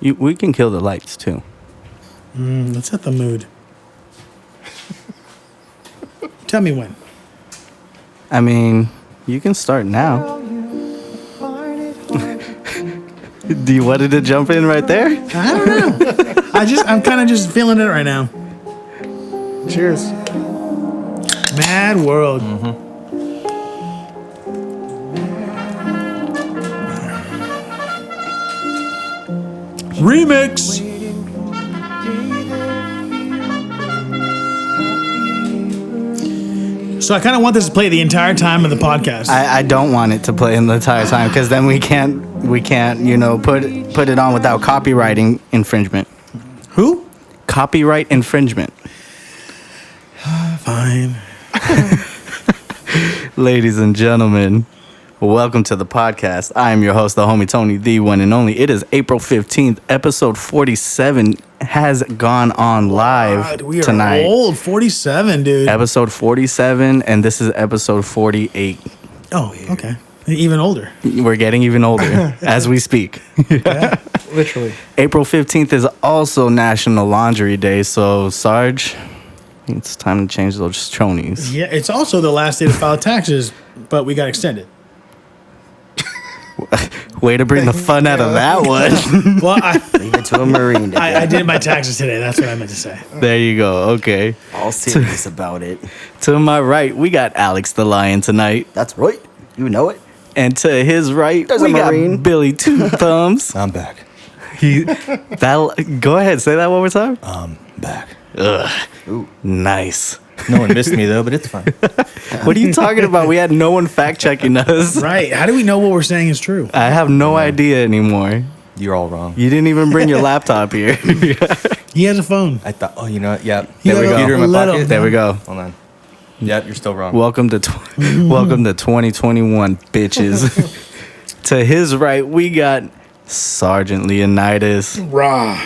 We can kill the lights too. Let's set the mood. Tell me when. I mean, you can start now. Do you want to jump in right there? I don't know. I'm kind of just feeling it right now. Cheers. Mad world. Remix. So I kind of want this to play the entire time of the podcast. I don't want it to play in the entire time because then we can't put it on without copywriting infringement. Who? Copyright infringement. Fine. Ladies and gentlemen, welcome to the podcast. I am your host, the homie Tony, the one and only. It is April 15th. Episode 47 has gone on live God, we are tonight. old. 47, dude. Episode 47, and this is episode 48. Oh, okay. Even older. We're getting even older as we speak. Literally. April 15th is also National Laundry Day, so Sarge, it's time to change those chonies. Yeah, it's also the last day to file taxes, but we got extended. Way to bring the fun out of that one. Well, Leave it to a Marine. To I did my taxes today. That's what I meant to say. There you go. Okay. all serious about it. To my right, we got Alex the Lion tonight. That's right. You know it. And to his right, There's a we got Marine. Billy Two Thumbs. I'm back. Go ahead, say that one more time. Back. Ugh. Ooh. Nice. No one missed me though, but it's fine. What are you talking about? We had no one fact checking us. Right. How do we know what we're saying is true? I have no idea anymore. You're all wrong. You didn't even bring your laptop here. He has a phone. I thought. Oh, you know what? Yeah. There we go. Computer in my Little. pocket. There we go. Hold on. Yep, you're still wrong. Welcome to 2021, bitches. To his right, we got Sergeant Leonidas. Rah.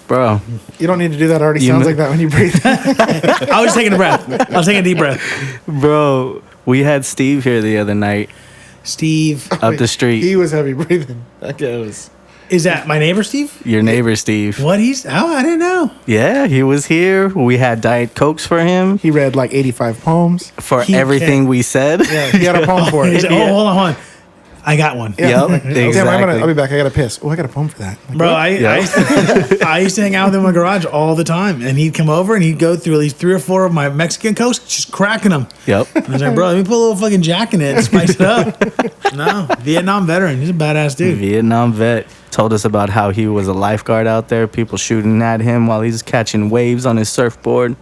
Bro, You don't need to do that. It already You sounds kn- like that when you breathe. I was taking a breath. I was taking a deep breath. we had Steve here the other night Steve. up the street. He was heavy breathing. That guy was. Is that my neighbor, Steve? Your neighbor, Steve. What he's... Oh, I didn't know. Yeah, he was here. We had Diet Cokes for him He read like 85 poems. for He everything can't- we said. Yeah, he had a poem for He it. said, oh, hold on. I got one. Yep, Damn, exactly. I'll be back. I got to piss. Oh, I got a poem for that. Like, Bro, what? I used to hang out with him in my garage all the time. And he'd come over and he'd go through at least 3 or 4 of my Mexican Cokes, just cracking them. Yep. I was like, bro, let me put a little fucking Jack in it and spice it up. No, Vietnam veteran. He's a badass dude. Vietnam vet told us about how he was a lifeguard out there, people shooting at him while he's catching waves on his surfboard.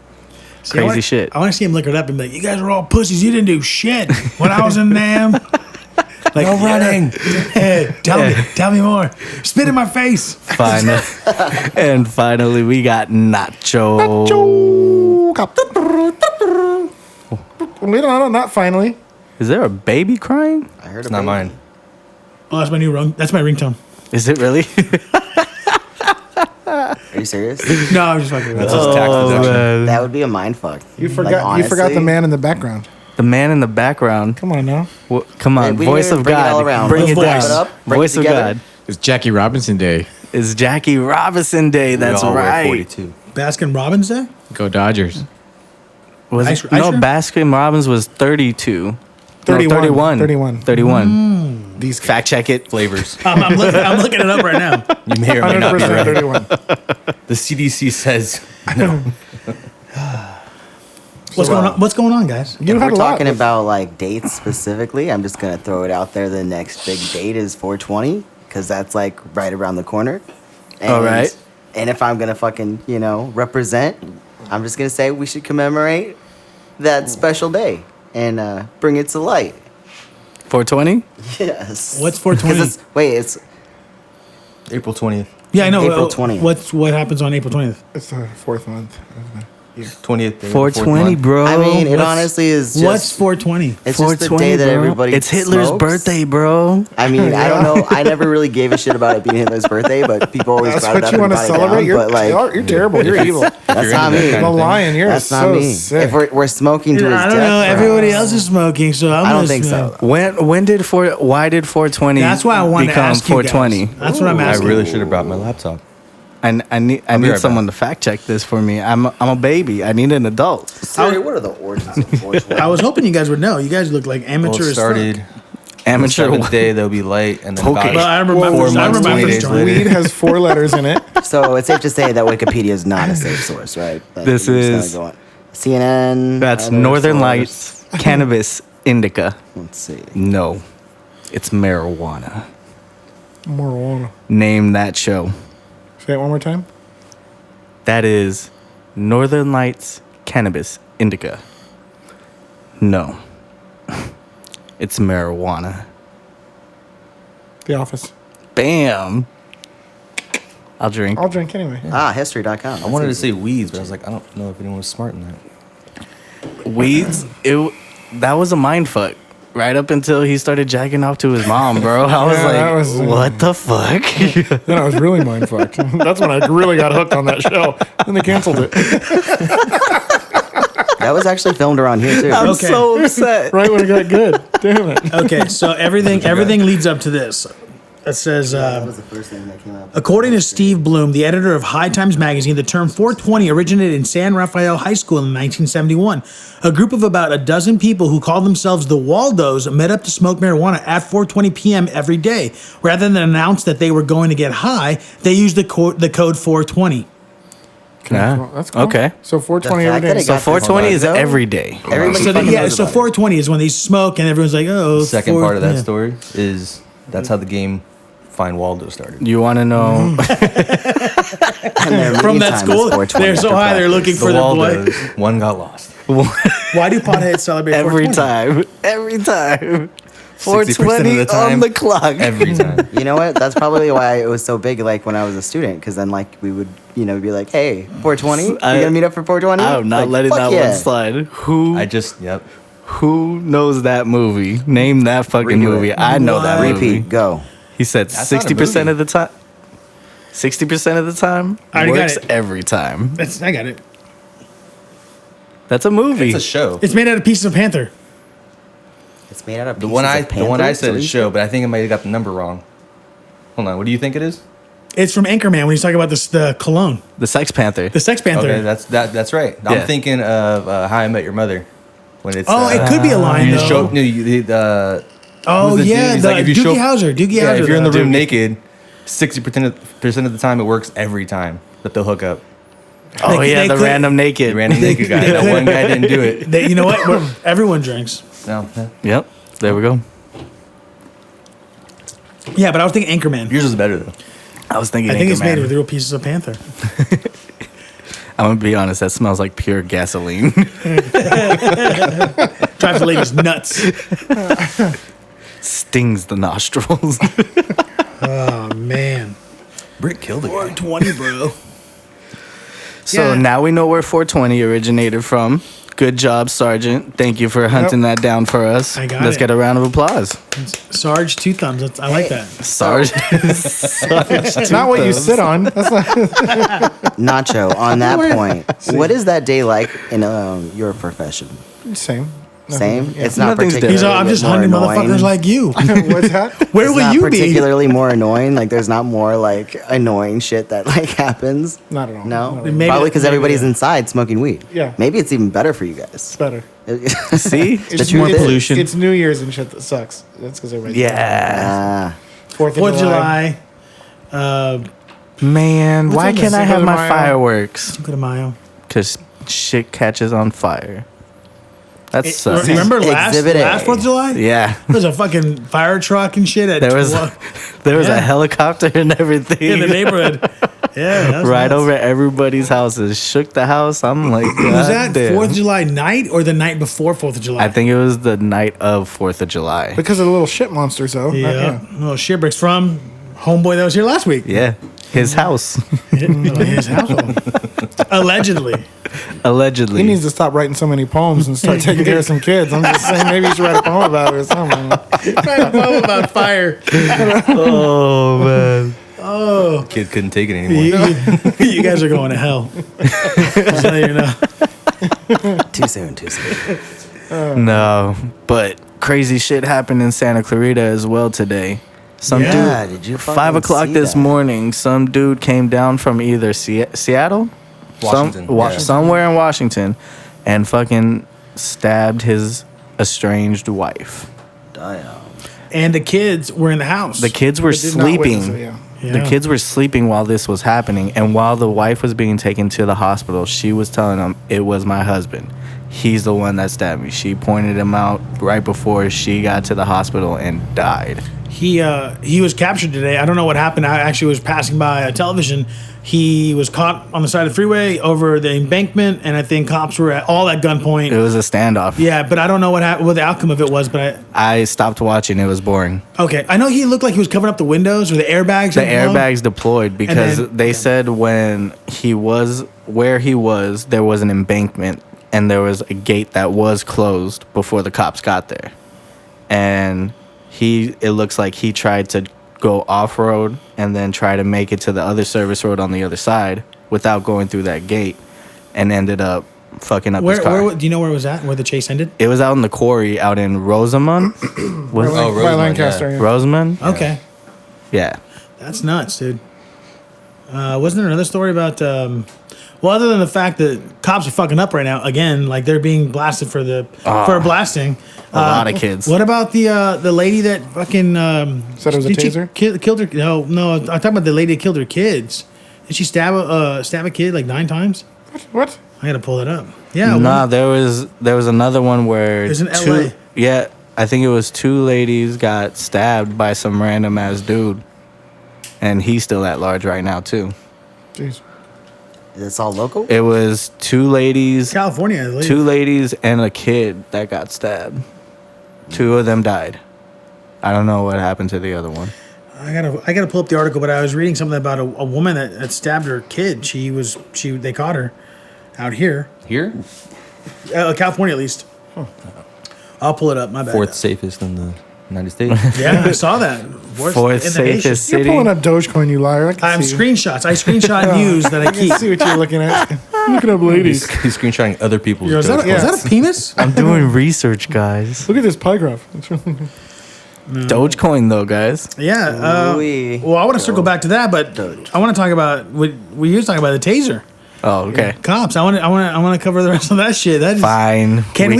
See, I Crazy wanna- shit. I want to see him liquored up and be like, you guys are all pussies. You didn't do shit when I was in Nam. Like, No running. Hey, tell me more. Spit in my face. Finally, and finally, we got Nacho. No, not finally. Is there a baby crying? I heard It's about not mine. Oh, that's my new ring. That's my ringtone. Is it really? Are you serious? No, I'm just fucking with That's it. just tax deduction. man. That would be a mind fuck. You forgot. You forgot the man in the background. The man in the background. Come on now. Come on, We voice need to of bring it God. all around. Bring it Voice down. it up, bring it Voice of together. God. It's Jackie Robinson Day. It's Jackie Robinson Day. That's we all right. Wear 42. Baskin Robbins Day? Go Dodgers. Was Ice- it, no, ice cream? Baskin Robbins was 32. 31. No, 31. 31. 31. These Fact check it. Flavors. I'm looking it up right now. You may or may not be 100% right. 31. The CDC says no. What's going on? What's going on, guys? You If had we're a lot. talking about like dates specifically, I'm just gonna throw it out there. The next big date is 420 because that's like right around the corner. And, All right. And if I'm gonna fucking represent, I'm just gonna say we should commemorate that special day and bring it to light. 420? Yes. What's 'Cause 420? it's April 20th. Yeah, I know. April 20th. What happens on April 20th? It's the fourth month. 20th day. 420, bro. I mean, it What's- honestly is just. What's 420? It's just the day that bro. everybody. It's Hitler's smokes. birthday, bro. I mean, I don't know. I never really gave a shit about it being Hitler's birthday, but people always That's brought it what up you and want to brought it celebrate. down. You're, But like, you're terrible. You're evil. that's not me. The lion. You're That's not so me. sick. If we're smoking to Dude, his I don't death, know. bro. Everybody else is smoking, so I'm I gonna don't think smoke. so. Why did 420 That's why I wanted to become ask you 420? guys. That's what I'm I asking. really should have brought my laptop. I need be right someone back. to fact check this for me. I'm a baby. I need an adult. Siri, what are the origins of 420? I was hoping you guys would know. You guys look like Well, amateurs. it started Amateur. the 7th day. They'll be light, and then Okay. about Well, I remember. Well, 4 I months, remember 20 my days first joint. later. Weed has 4 letters in it. So it's safe to say that Wikipedia is not a safe source, right? Like, This we're just is- gonna go on. CNN. That's other Northern source. Lights Cannabis Indica. Let's see. No, it's marijuana. Marijuana. Name that show. Say it one more time. That is Northern Lights Cannabis Indica. No, it's marijuana. The Office. Bam. I'll drink. I'll drink anyway. History.com. I wanted to say weeds, but I was like, I don't know if anyone was smart in that. Weeds. That was a mind fuck. Right up until he started jacking off to his mom, bro. I was Yeah, that like, was- what the fuck? Then I was really mind fucked. That's when I really got hooked on that show. Then they canceled it. That was actually filmed around here too. I'm Okay. so upset. Right when it got good. Damn it. Okay, so everything leads up to this. It says, That was the first thing that came up. according to Steve Bloom, the editor of High Times magazine, the term 420 originated in San Rafael High School in 1971. A group of about a dozen people who called themselves the Waldos met up to smoke marijuana at 4:20 p.m. every day. Rather than announce that they were going to get high, they used the code 420. Yeah. That's cool. Okay. So 420 The every fact that day. it So got 420 is though, every day. Everybody So fucking yeah, knows so about it. 420 is when they smoke and everyone's like, oh. The second part of that yeah. story is that's how the game Find Waldo started. You want to know? And their From meeting that time is school, 4:20 they're so after high, they're practice. looking The for their boy. Waldos, one got lost. Why do potheads celebrate Every 420? time. Every time. 60% of 420 the time, on the clock. Every time. You know what? That's probably why it was so big. Like when I was a student, because then like we would, be like, "Hey, 420, we I- gonna meet up for 420." I'm not Like, letting fuck that yeah. one slide. Yep. Who knows that movie? Name that fucking Redo it. movie. I know that What? movie. Repeat, go. He said That's not a 60% movie. of the time. 60% of the time I already got works it. every time. I got it. That's a movie. It's a show. It's made out of pieces of panther. It's made out of The pieces one I of said panther? is show, but I think I might have got the number wrong. Hold on, what do you think it is? It's from Anchorman when he's talking about the cologne, the Sex Panther. the Sex Panther. Okay, that's right. Yeah. I'm thinking of How I Met Your Mother. When it's It could be a line you just show though. no, you, Oh who's the yeah, dude? He's the like, if you Doogie show- Howser. Doogie yeah, Howser. if you're in the though. room naked, 60% of the time it works every time that they'll hook up. Oh They- yeah, they the could- random naked. The random naked guy. That one guy didn't do it. You know what? Everyone drinks. No, Yep. There we go. Yeah, but I was thinking Anchorman. yours is better though. I was thinking. I think it's made Anchorman. with real pieces of panther. I'm gonna be honest. That smells like pure gasoline. Drives the ladies nuts. Stings the nostrils. Oh man, Brick killed it. 420, bro. So Yeah. now we know where 420 originated from. Good job, Sergeant. Thank you for hunting that down for us. I got Let's it. get a round of applause. Sarge, 2 thumbs. I like that. Sergeant. It's not what you sit on. That's not. Nacho, on that point, what is that day like in your profession? Same. Same? It's not Nothing's particularly He's all, I'm just more hunting annoying. motherfuckers like you. What's that? Where It's will not you be? particularly more annoying. Like, there's not more like annoying shit that like happens. Not at all. No, Not at all. Maybe- probably because maybe everybody's that. inside smoking weed. Yeah. maybe it's even better for you guys. It's better. See? The truth is, pollution. It's New Year's and shit that sucks. That's because everybody. Yeah. 4th 4th of July. Man, What's why on the can't I Cinco have de my Mayo? fireworks? Cinco de Mayo. Because shit catches on fire. That sucks. Remember last Exhibit A. 4th of July? Yeah. There was a fucking fire truck and shit at There was 12 there was Yeah. a helicopter and everything. in the neighborhood. Yeah, that was right nuts. over everybody's houses. Shook the house. I'm like, Was that "God damn." 4th of July night or the night before 4th of July? I think it was the night of 4th of July. Because of the little shit monsters, though. Yeah. Little shitbricks from homeboy that was here last week. Yeah. His house. His household. Allegedly. Allegedly. He needs to stop writing so many poems and start taking care of some kids. I'm just saying, maybe you should write a poem about it or something. Write a poem about fire. Oh man. Oh, Kid couldn't take it anymore. you guys are going to hell. Just so you know. Too soon. No, but crazy shit happened in Santa Clarita as well today. Some Yeah, dude, did you 5 o'clock see this that? morning, some dude came down from either Seattle, Washington, yeah. somewhere in Washington, and fucking stabbed his estranged wife. Damn. And the kids were in the house. The kids were They did not witness sleeping. it, yeah. Yeah. The kids were sleeping while this was happening, and while the wife was being taken to the hospital, she was telling them, "It was my husband. He's the one that stabbed me." She pointed him out right before she got to the hospital and died. He was captured today. I don't know what happened. I actually was passing by a television. He was caught on the side of the freeway over the embankment, and I think cops were all at gunpoint. It was a standoff. Yeah, but I don't know what the outcome of it was. But I stopped watching. It was boring. I know he looked like he was covering up the windows or the airbags. The airbags deployed because then- they said when he was where he was, there was an embankment and there was a gate that was closed before the cops got there. And it looks like he tried to go off road and then try to make it to the other service road on the other side without going through that gate, and ended up fucking up his car. Where do you know where it was at? Where the chase ended? It was out in the quarry out in Rosamond. Was By Rosemont, Lancaster. yeah. Yeah. Rosamond? Okay, Yeah. that's nuts, dude. Wasn't there another story about? Well, other than the fact that cops are fucking up right now again, like they're being blasted for blasting. A lot of kids. What about the lady that fucking Said it was a did she taser? killed her? No. I'm talking about the lady that killed her kids. Did she stab a kid like 9 times? What? I gotta pull it up. Yeah. Nah, there was another one where It was in two, LA. yeah, I think it was 2 ladies got stabbed by some random ass dude, and he's still at large right now too. Jeez. It's all local? It was 2 ladies, California. 2 ladies and a kid that got stabbed. 2 of them died. I don't know what happened to the other one. I gotta pull up the article, but I was reading something about a woman that stabbed her kid. They caught her out here, Here? California at least. I'll pull it up. My bad. Fourth safest in the United States. Yeah, I saw that. Fourth in the nation. safest You're city. pulling up Dogecoin, you liar. I can I'm see. screenshots. I screenshot news that I I can keep. see what you're looking at. Looking up ladies. He's screenshotting other people's. Was that, jokes. was that a penis? I'm doing research, guys. Look at this pie graph. It's really Dogecoin though, guys. Yeah. Ooh-wee. Well, I want to circle back to that, but I want to talk about we used to talk about the taser. Oh, okay. Cops. I want to cover the rest of that shit. That is, Fine. Can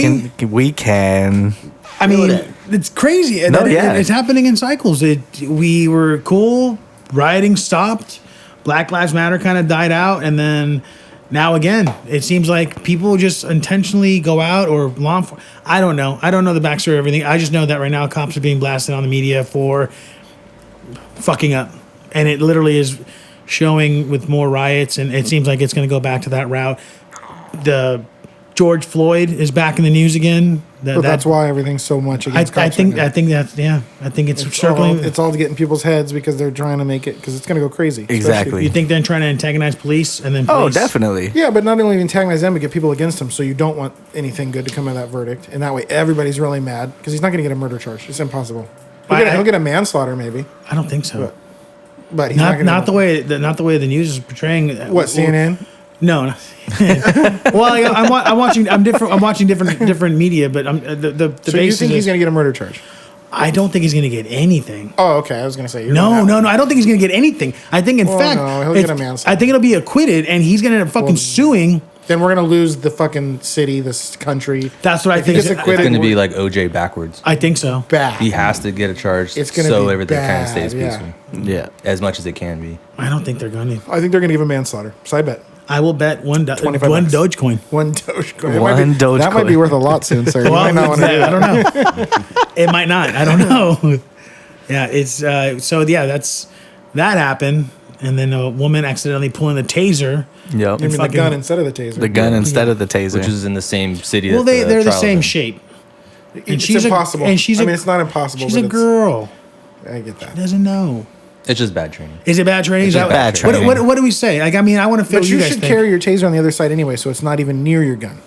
we can. I mean, it's crazy. No, yeah. It's happening in cycles. We were cool. Rioting stopped. Black Lives Matter kind of died out, and then now again, it seems like people just intentionally go out or law enforcement. I don't know. I don't know the backstory of everything. I just know that right now cops are being blasted on the media for fucking up, and it literally is showing with more riots, and it seems like it's going to go back to that route. The George Floyd is back in the news again. But that's why everything's so much against I cops think right now. I think that's I think it's It's circling. all, it's all to get in people's heads because they're trying to make it because it's going to go crazy. especially- Exactly. You think they're trying to antagonize police and then Oh, police? definitely. Yeah, but not only antagonize them, but get people against them. So you don't want anything good to come out of that verdict, and that way everybody's really mad because he's not going to get a murder charge. It's impossible. He'll get a manslaughter maybe, I don't think so. but he's not going to. Not the way the news is portraying. What CNN? No. Well, I'm watching. I'm watching different media, but the So you basis think he's is, going to get a murder charge? I don't think he's going to get anything. Oh, okay. I was going to say No. I don't think he's going to get anything. I think, in fact, no, he'll get a manslaughter. I think it'll be acquitted, and he's going to end up fucking suing. Then we're going to lose the fucking city, this country. That's what I If he think. gets acquitted, It's going to be like OJ backwards. I think so. bad. He has to get a charge It's gonna so be everything kind of bad, stays yeah. peaceful. Yeah. As much as it can be. I don't think they're going to. I think they're going to give him manslaughter. So I bet I will bet one 25 bucks. Dogecoin. one Dogecoin. One That might be Dogecoin. worth a lot soon, sir. You Well, might not want to do I it. don't know. It might not. I don't know. Yeah, it's so yeah. That happened, and then a woman accidentally pulling the taser. Yep. You mean the fucking- gun instead of the taser? The gun instead of the taser. Which is in the same city. Well, that they're the trial same was in. shape. It's she's impossible. and she's I mean, it's not impossible. She's but a girl. I get that. Doesn't know. It's just bad training. Is it bad training? It's Is just that- bad training. What do we say? Like, I mean, I want to feel But what you you guys should think. carry your taser on the other side anyway, so it's not even near your gun.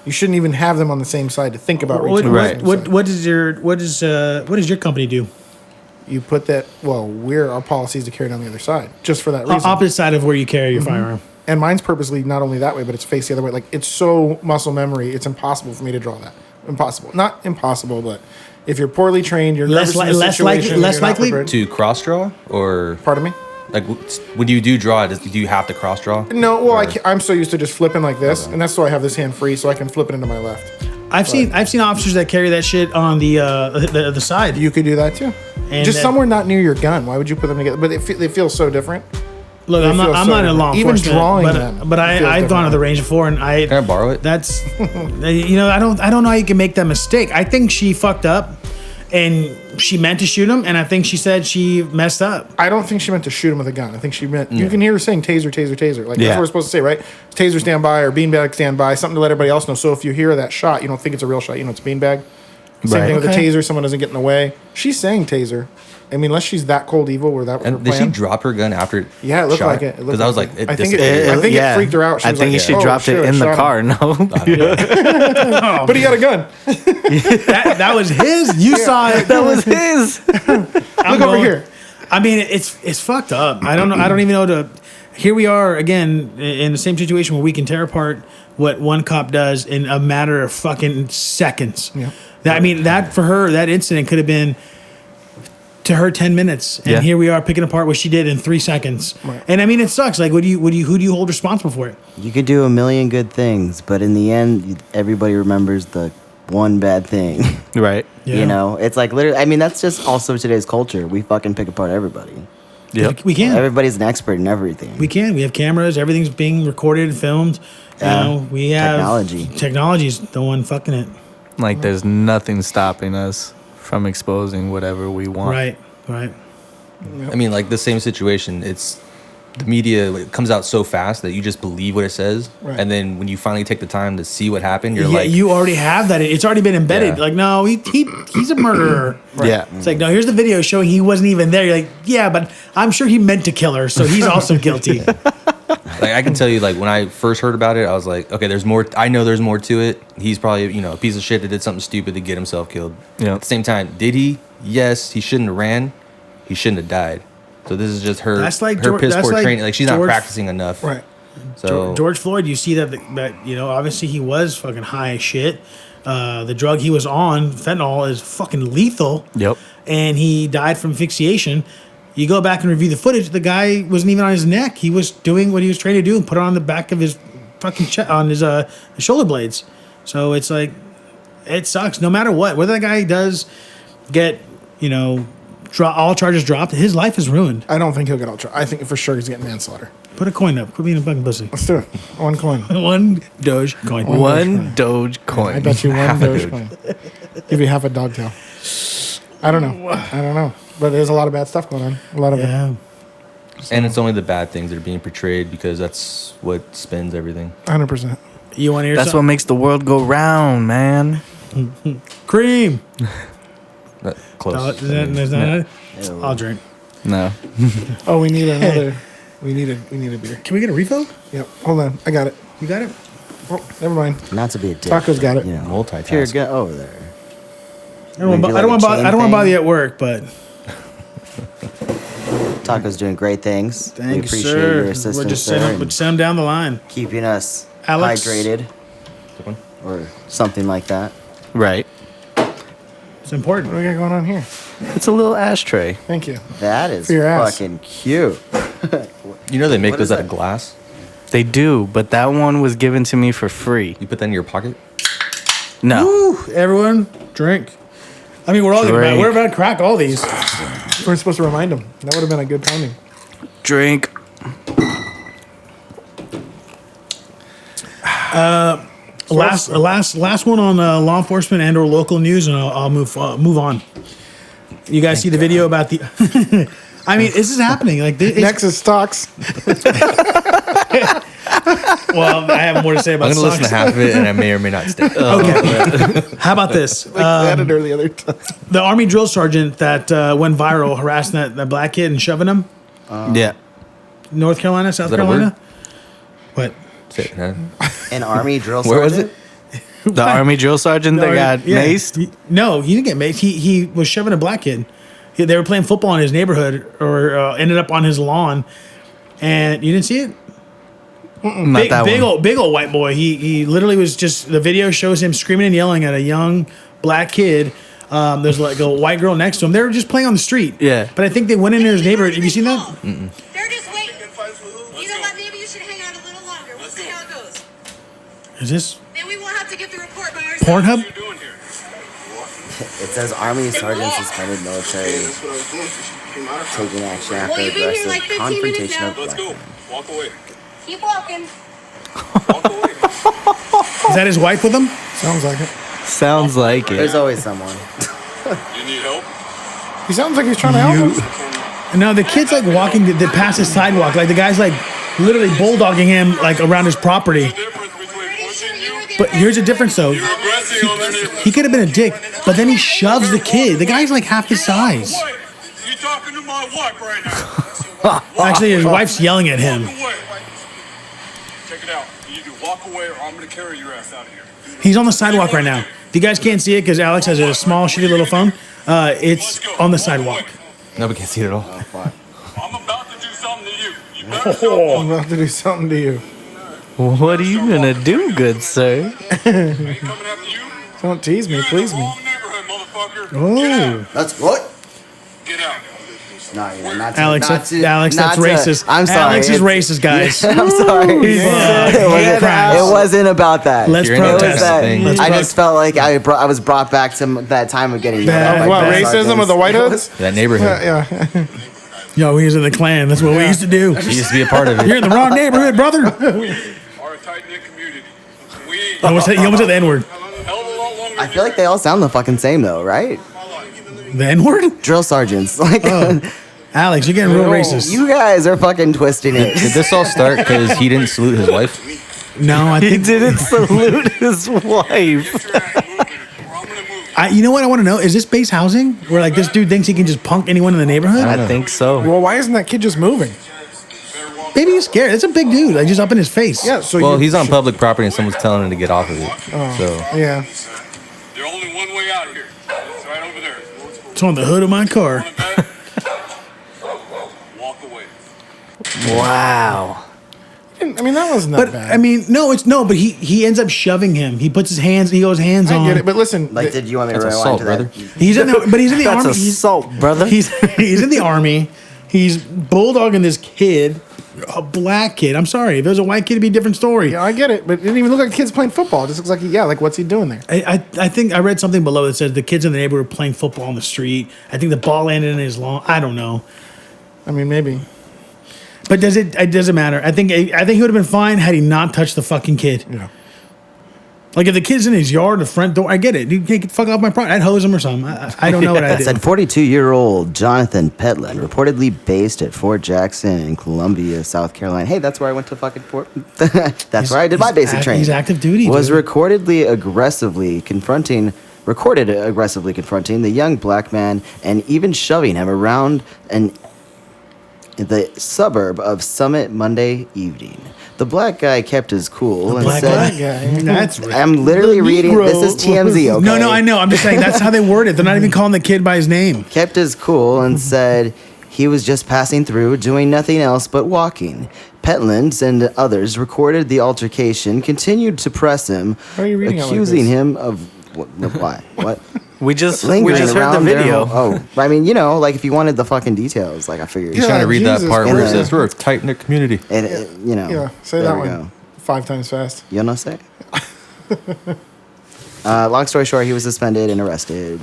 You shouldn't even have them on the same side to think about reaching. What, on the same side. what does your company do? You put that. Well, our policy is to carry it on the other side, just for that reason. Opposite side of where you carry your firearm. And mine's purposely not only that way, but it's faced the other way. Like, it's so muscle memory, it's impossible for me to draw that. Impossible. Not impossible, but if you're poorly trained, you're Less nervous in a less situation, less you're not likely? prepared. To cross draw or Pardon me? like when you do draw it, do you have to cross draw? No, well, Or- I'm so used to just flipping like this, and that's so I have this hand free, so I can flip it into my left. I've seen officers that carry that shit on the side. You could do that too. And Just then- somewhere not near your gun. Why would you put them together? But they feel so different. Look, They I'm feel not so in law different. Even enforcement, drawing but, them but feels I've gone to different. the range before, and Can I borrow it? that's I don't know how you can make that mistake. I think she fucked up, and she meant to shoot him, and I think she said she messed up. I don't think she meant to shoot him with a gun. I think she meant you can hear her saying taser, taser, taser. Like that's Yeah. what we're supposed to say, right? Taser stand by or beanbag stand by, something to let everybody else know. So if you hear that shot, you don't think it's a real shot. You know it's a beanbag. Same Right. thing with Okay. the taser. Someone doesn't get in the way. She's saying taser. I mean, unless she's that cold evil, where that was her And did she plan. drop her gun after? Yeah, it looked shot? like it. Because I was like, I think disappeared. I think it freaked her out. She I was think like, she "Oh, dropped shit, it I in the shot car. him." No, But he had a gun. That was his. You saw it. that was his. Look over here. I mean, it's fucked up. I don't know. I don't even know to. Here we are again in the same situation where we can tear apart what one cop does in a matter of fucking seconds. Yeah. I mean, that for her, that incident could have been to her 10 minutes, and Yeah. here we are picking apart what she did in 3 seconds. Right. And I mean, it sucks. Like, who do you hold responsible for it? You could do a million good things, but in the end, everybody remembers the one bad thing. Right. Yeah. You know, it's like literally. I mean, that's just also today's culture. We fucking pick apart everybody. Yep. We can. Everybody's an expert in everything. We can. We have cameras. Everything's being recorded and filmed. Yeah. You know, we have Technology. Technology's the one fucking it. Like there's nothing stopping us from exposing whatever we want. Right. Right. I mean, like the same situation. It's the media. It comes out so fast that you just believe what it says, Right. and then when you finally take the time to see what happened, you're Yeah, like, you already have that. It's already been embedded. Yeah. Like, no, he's a murderer. Yeah. It's like, no, here's the video showing he wasn't even there. You're like, yeah, but I'm sure he meant to kill her, so he's also guilty. like I can tell you, like when I first heard about it, I was like, okay, there's more. I know there's more to it. He's probably a piece of shit that did something stupid to get himself killed. Yeah. At the same time, did he? Yes, he shouldn't have ran. He shouldn't have died. So this is just her. That's like her George- piss that's poor like training. Like she's not George- practicing enough. Right. So George Floyd, you see that obviously he was fucking high as shit. The drug he was on, fentanyl, is fucking lethal. Yep. And he died from asphyxiation. You go back and review the footage. The guy wasn't even on his neck. He was doing what he was trained to do and put it on the back of his fucking on his shoulder blades. So it's like, it sucks. No matter what, whether the guy does get all charges dropped, his life is ruined. I don't think he'll get I think for sure he's getting manslaughter. Put a coin up. Quit being a fucking pussy. Let's do it. One coin. One Doge coin. One Doge coin. I bet you one Half a Dogecoin. Give you half a dog tail. I don't know. But there's a lot of bad stuff going on. A lot of it. Yeah. and it's only the bad things that are being portrayed because that's what spins everything. 100%. You want to hear That's what something? makes the world go round, man. Cream. Close. Oh, is that it? Ew. I'll drink. No. Oh, we need another. We need a beer. Can we get a refill? Yep. Hold on. I got it. You got it? Oh, never mind. Not to be a dick. Taco's got it. You know, Multitask. If you're good over there. I don't want do to like a chain bother thing? you at work, but Taco's doing great things. we thank you, appreciate sir. your We're assistance just there sending and down the line. keeping us Alex? hydrated one? or something like that. Right. It's important. What do we got going on here? It's a little ashtray. Thank you. That is For your ass. fucking cute. You know they make What those is out that? of glass. They do, but that one was given to me for free. You put that in your pocket. No. Woo, everyone, drink. I mean, we're Drink. about to crack all these. We're supposed to remind him. That would have been a good timing. Drink. Last one on law enforcement and or local news, and I'll move on. You guys see the video about the? I mean, this is happening. Like it's, Nexus stocks. well, I have more to say about. I'm gonna listen to stocks. half of it, and I may or may not stay. Okay. How about this? Like the editor the other time. The Army drill sergeant that went viral harassing that black kid and shoving him. Yeah. North Carolina, South that a Carolina. What? Say it, huh? An army drill Where was sergeant? it? The army drill sergeant that got maced. No, he didn't get maced. He was shoving a black kid. They were playing football in his neighborhood, or ended up on his lawn, and you didn't see it. Not that one. Big old white boy. He literally was just. The video shows him screaming and yelling at a young black kid. There's like a white girl next to him. They were just playing on the street. Yeah. But I think they went into his neighborhood. Have you seen that? They're just waiting. You know what? Maybe you should hang out a little longer. We'll see how it goes. Is this Then we won't have to get the report by ourselves. Pornhub? It says Army Sergeant suspended military taking action after Well, you've been here aggressive like 15 minutes confrontation now. of black men. Walk away. Keep walking. Walk away. Is that his wife with him? Sounds like it. Sounds like There's it. always someone. You need help? He sounds like he's trying to help him. No, the kid's like walking past his sidewalk. Like the guy's like literally bulldogging him like around his property. Difference between pushing you. But here's the difference though. You're aggressing on their neighborhood. He could have been a dick, but then he shoves the kid. The guy's like half his size. You talking to my wife right now? Actually, his wife's yelling at him. Walk away. Check it out. You either walk away or I'm gonna carry your ass out of here. He's on the sidewalk right now. If you guys can't see it because Alex has a small, shitty little phone, it's on the sidewalk. No, we can't see it at all. I'm about to do something to you. You better go. I'm about to do something to you. What are you gonna do, good sir? I ain't coming after you. Don't tease me, You're in please the me. wrong neighborhood, motherfucker. Oh, That's what? Get out. No, yeah, not to, Alex, not that's, to, Alex, not that's to- racist. I'm sorry. Alex is it's- racist, guys. I'm sorry. It wasn't about that. Let's You're in It was protest. that. thing. Let's I protest. just felt like I was brought back to that time of getting yelled at by What, bad racism sergeants. with the white hoods? That neighborhood. Yeah. Yo, he was in the Klan. That's what we used to do. He used to be a part of it. You're in the wrong neighborhood, brother. Are a tight-knit community. We ain't He almost said the N-word. hell of a lot longer I feel like they all sound the fucking same though, right? The N-word? Drill sergeants. Like Alex, you're getting real racist. you guys are fucking twisting Did it. this all start because he didn't salute his wife? No, I He think didn't salute his wife. Get your ass moving, or I'm gonna move you. you know what I want to know? Is this base housing where like this dude thinks he can just punk anyone in the neighborhood? I think so. Well, why isn't that kid just moving? Maybe he's scared. That's a big dude. Like just up in his face. Yeah, so Well, you, he's on public property and someone's telling him to get off of it. So Yeah. There's only one way out of here. It's right over there. It's on the hood of my car. Want to bet? Walk away. Wow. I mean, that wasn't that But bad. I mean, but he ends up shoving him. He puts his hands. He goes hands I on. get it. But listen, Like, did you want me to That's rewind assault, to that? brother. He's in the, but he's in the That's army. He's- assault, brother. He's in the army. He's bulldogging this kid, a black kid. I'm sorry. If it was a white kid, it'd be a different story. yeah, I get it. But it didn't even look like the kid's playing football. It just looks like, like, what's he doing there? I think I read something below that says the kids in the neighborhood were playing football on the street. I think the ball landed in his lawn. I don't know. I mean, maybe. But it doesn't matter. I think he would have been fine had he not touched the fucking kid. Yeah. Like if the kid's in his yard, the front door, I get it. You can't get the fuck off my property. I'd hose him or something. I don't know what I'd It said do. 42-year-old Jonathan Petland, reportedly based at Fort Jackson in Columbia, South Carolina. Hey, that's where I went to fucking Fort. That's where I did my basic training. He's active duty. Was dude. recorded aggressively confronting the young black man and even shoving him around the suburb of Summit Monday evening. The black guy kept his cool and Black said, guy. That's I'm literally reading, Negro. this is TMZ, okay? No, I know. I'm just saying that's how they word it. They're not even calling the kid by his name. Kept his cool and said he was just passing through, doing nothing else but walking. Petland and others recorded the altercation, continued to press him, Why are you reading it like accusing this? him of why? What? We just Lingering heard the around their video. home. Oh, I mean, like if you wanted the fucking details, like I figured. he's trying to read that Jesus part where it Christ. says we're a tight knit community. And Yeah, say there that we one go. 5 times fast. You know what I'm saying? Long story short, he was suspended and arrested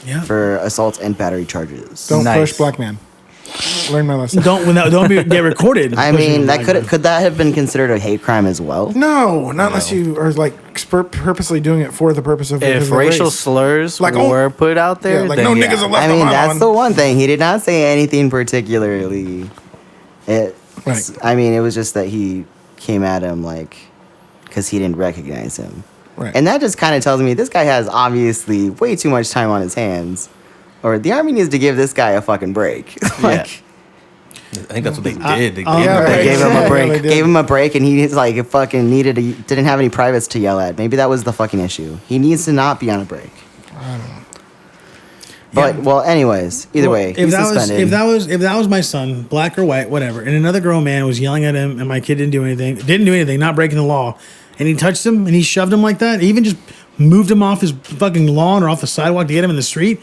Yeah. for assault and battery charges. Don't Nice. push black man. Learn my lesson. Don't get recorded. I mean, that could that have been considered a hate crime as well? No, not unless you are like purposely doing it for the purpose of If of the racial race. slurs Like, oh, were put out there, Yeah, like then no yeah. niggas are left I mean, on my that's lawn. the one thing. He did not say anything particularly. Right. I mean, it was just that he came at him like because he didn't recognize him. Right. And that just kind of tells me this guy has obviously way too much time on his hands. Or the army needs to give this guy a fucking break. like, I think that's what they did. They Yeah, They right. gave him a Yeah, break. they did. Gave him a break, and he like fucking didn't have any privates to yell at. Maybe that was the fucking issue. He needs to not be on a break. I don't know. But well, anyways, either way, if he's that suspended. if that was my son, black or white, whatever, and another grown man was yelling at him, and my kid didn't do anything, not breaking the law, and he touched him and he shoved him like that, even just moved him off his fucking lawn or off the sidewalk to get him in the street,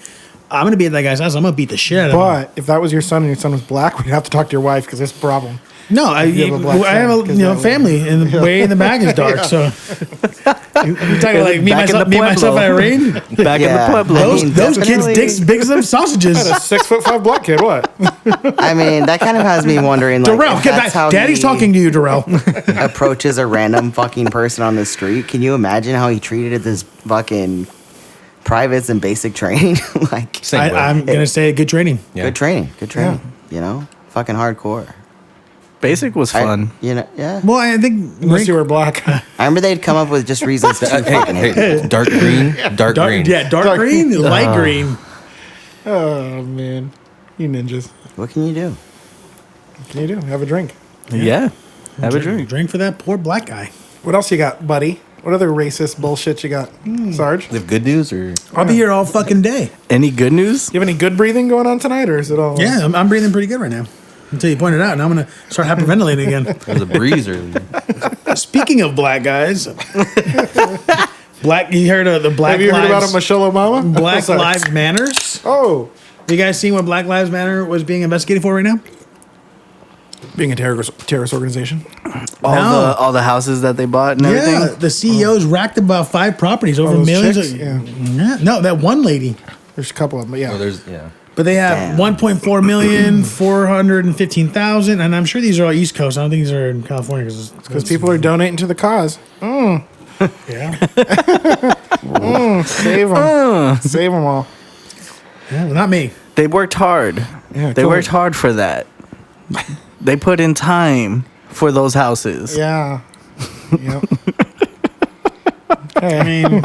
I'm gonna be at that guy's house. I'm gonna beat the shit out of him. But if that was your son and your son was black, we'd have to talk to your wife because it's a problem. No, I You have a black have son, a 'cause that would- family, and the way in the back is dark. So you're talking like me, Back in myself, the myself, and Pueblo. Irene. Back in the Yeah. Pueblo. I Those mean, kids' definitely- dicks big as them sausages. A 6'5" black kid, what? I mean, that kind of has me wondering. Like, Darrell, if get that's back. how Daddy's he talking to you, Darrell. approaches a random fucking person on the street. Can you imagine how he treated this fucking privates and basic training? Like, Same way. I'm gonna say good training. Yeah. good training. You know, fucking hardcore. Basic was fun. Yeah. Well, I think Unless you were black. I remember they'd come up with just reasons to fucking hate. Hey, dark green, dark green. dark green, light green. Oh, man. You ninjas. What can you do? What can you do? Have a drink. Yeah. Have a drink. Drink for that poor black guy. What else you got, buddy? What other racist bullshit you got, Sarge? They have good news or I'll be here all fucking day. Any good news? You have any good breathing going on tonight, or is it all? Yeah, I'm breathing pretty good right now. Until you pointed out, and I'm gonna start hyperventilating again. there's a breeze earlier. Speaking of black guys, black. You heard of the Black Have you heard about Lives Michelle Obama? Black Sorry. Lives Matters? Oh, You guys seen what Black Lives Matter was being investigated for right now? being a terrorist organization. All the houses that they bought and everything. Yeah, the CEOs racked about 5 properties over those millions. chicks? Yeah. No, that one lady. There's a couple of them, but yeah. Oh, there's yeah. But they have Damn. 1.4 million, 415,000, and I'm sure these are all East Coast. I don't think these are in California Because people are donating to the cause. Yeah. Save them. Save them all. Yeah, well, not me. They worked hard. Yeah, They cool. worked hard for that. They put in time for those houses. Yeah. Yep. I mean,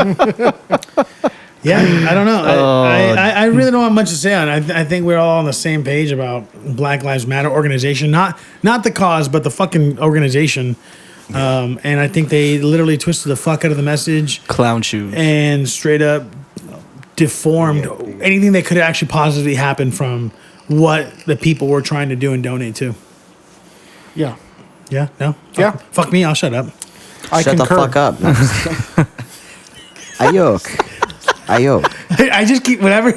yeah, I don't know. I really don't have much to say on it. I think we're all on the same page about Black Lives Matter organization, not the cause, but the fucking organization. And I think they literally twisted the fuck out of the message Clown shoes. and straight up deformed anything that could actually positively happen from what the people were trying to do and donate to. Yeah. Yeah, no, Yeah. Fuck me, I'll shut up. I Shut concur. the fuck up. No, I'm just kidding. Ayok. I just keep whenever,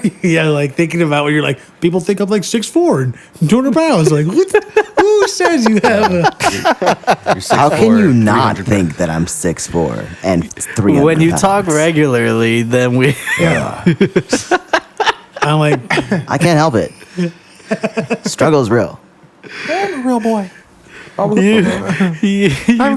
like thinking about when you're like, people think I'm like 6'4" and 200 pounds. Like, who says you have a? You're 6'4", How can you not 300 think that I'm 6'4" and 300 When you pounds? talk regularly, then we. I'm like, I can't help it. Struggle's real. Real boy. I'm I'm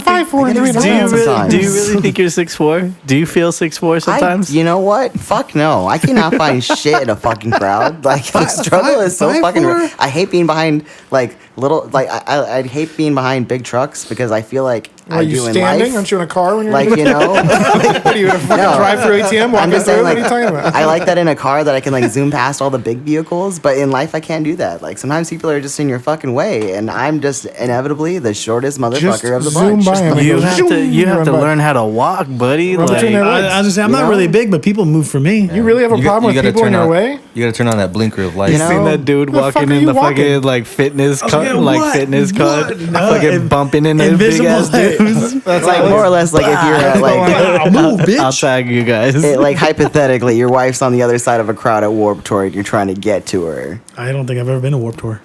5'4" and I get 300 Do you, Sometimes. really, do you really think you're 6'4"? Do you feel 6'4" sometimes? You know what? Fuck no. I cannot find shit in a fucking crowd. Like the struggle is so 5'4"? fucking real. I hate being behind like little like I'd hate being behind big trucks because I feel like Are I you do in standing? life. Aren't you in a car when you're Like, you know, What are you in a fucking No. drive-through ATM walking I'm just through? saying, What like, are you talking about? I like that in a car that I can like zoom past all the big vehicles, but in life I can't do that. Like sometimes people are just in your fucking way, and I'm just inevitably the shortest motherfucker Just of the zoom bunch. by him. You Goes, have to zoom, run by. learn how to walk, buddy. Run between Like, their I legs. was just saying, I'm You not know? really big, but people move for me. You really have a problem with gotta people in turn your on- way? You gotta turn on that blinker of light. You know? seen that dude The fuck walking are in you the walking? fucking like fitness cut, yeah, like what? fitness cut, What? No, fucking bumping into big invisible ass light. dudes. It's like more or less like if you're at like Move, bitch. I'll tag you guys. like hypothetically, your wife's on the other side of a crowd at Warped Tour and you're trying to get to her. I don't think I've ever been to Warped Tour.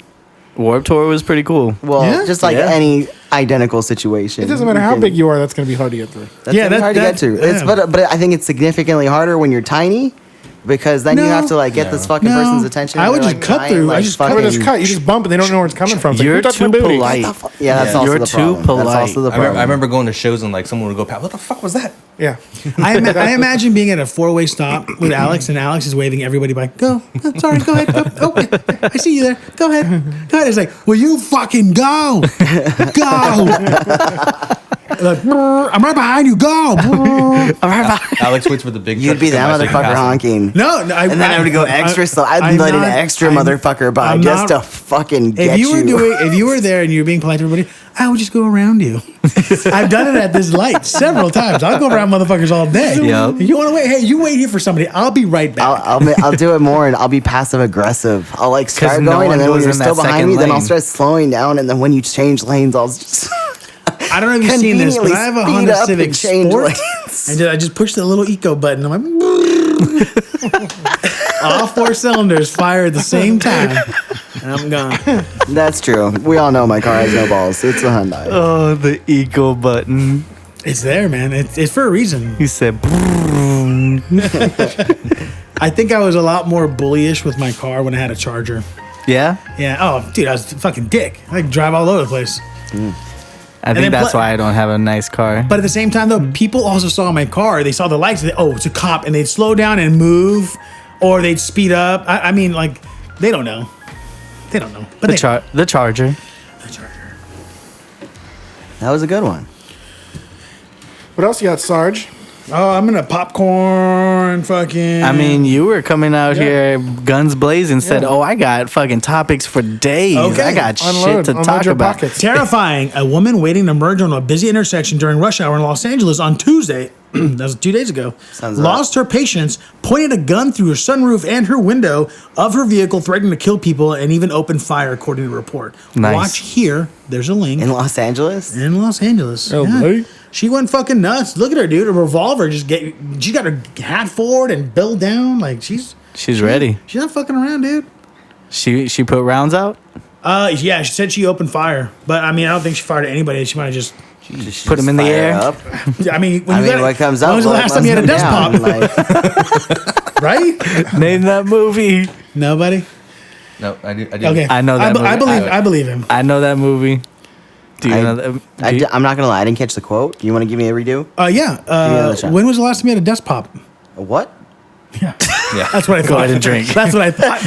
Warped Tour was pretty cool. Well, Yeah? just like Yeah. any identical situation. It doesn't matter how big you are, that's going to be hard to get through. That's Yeah, gonna be hard to get that- to. It's, yeah. but I think it's significantly harder when you're tiny, because then you No. have to like get this fucking No. person's attention. I and would they're, just like, cut trying, through. like, I just cut Or fucking- just cut. You just bump and they don't know where it's coming from. It's like, You're who touched my too booty? polite. Yeah, that's also You're the too problem. polite. That's also the I problem. remember going to shows and like someone would go past. What the fuck was that? Yeah. I imagine being at a 4-way stop with Alex, and Alex is waving everybody by. Go. Oh, sorry, go ahead. Go. Oh, I see you there. Go ahead. Go ahead. It's like, will you fucking go? Go. like, I'm right behind you. Go. Alex waits for the big. You'd truck be to come that by so you can motherfucker pass him. honking. No, And then I would go extra slow. I'd let an extra motherfucker by just to fucking get if you were there and you were being polite to everybody, I would just go around you. I've done it at this light several times. I'll go around motherfuckers all day. Yep. If you want to wait? Hey, you wait here for somebody. I'll be right back. I'll do it more and I'll be passive aggressive. I'll like start no going one and then when goes you're in still that behind second me, then I'll lane. start slowing down and then when you change lanes, I'll just I don't know if you've seen this, but I have a conveniently Honda speed up Civic and change Sport, lanes. and I just push the little eco button. I'm like, all 4 cylinders fire at the same time, and I'm gone. That's true. We all know my car has no balls. It's a Hyundai. Oh, the eco button. It's there, man. It's for a reason. He said, I think I was a lot more bullyish with my car when I had a Charger. yeah. Yeah. Oh, dude, I was a fucking dick. I could drive all over the place. I then think that's pla- why I don't have a nice car. But at the same time, though, people also saw my car. They saw the lights. And it's a cop, and they'd slow down and move, or they'd speed up. I mean, like, they don't know. They don't know. But The Charger. the Charger. That was a good one. What else you got, Sarge? Oh, I'm gonna popcorn, fucking. I mean, you were coming out here guns blazing, said, "Oh, I got fucking topics for days. Okay. I got Unload, shit to unload talk your about." pockets. terrifying. A woman waiting to merge on a busy intersection during rush hour in Los Angeles on Tuesday. That was 2 days ago. Sounds lost her patience, pointed a gun through her sunroof and her window of her vehicle, threatening to kill people, and even opened fire, according to the report. Nice. Watch here. There's a link. In Los Angeles? In Los Angeles. LA? She went fucking nuts. Look at her, dude. A revolver she got her hat forward and bill down. Like she's ready. She's not fucking around, dude. She put rounds out. Yeah, she said she opened fire. But I mean, I don't think she fired at anybody. She might have just Put 'em in the Fire air. Up. I mean, when I you mean, got what comes up? when was the what last time you had a must dust come pop? down, like- Right? Name that movie. Nobody? No, I do. Okay. I know that I movie. believe him. I know that movie. Do you know that? I'm not gonna lie, I didn't catch the quote. Do you want to give me a redo? Yeah. another shot. When was the last time you had a dust pop? A what? Yeah. Yeah. That's what I thought. Go ahead and drink. That's what I thought.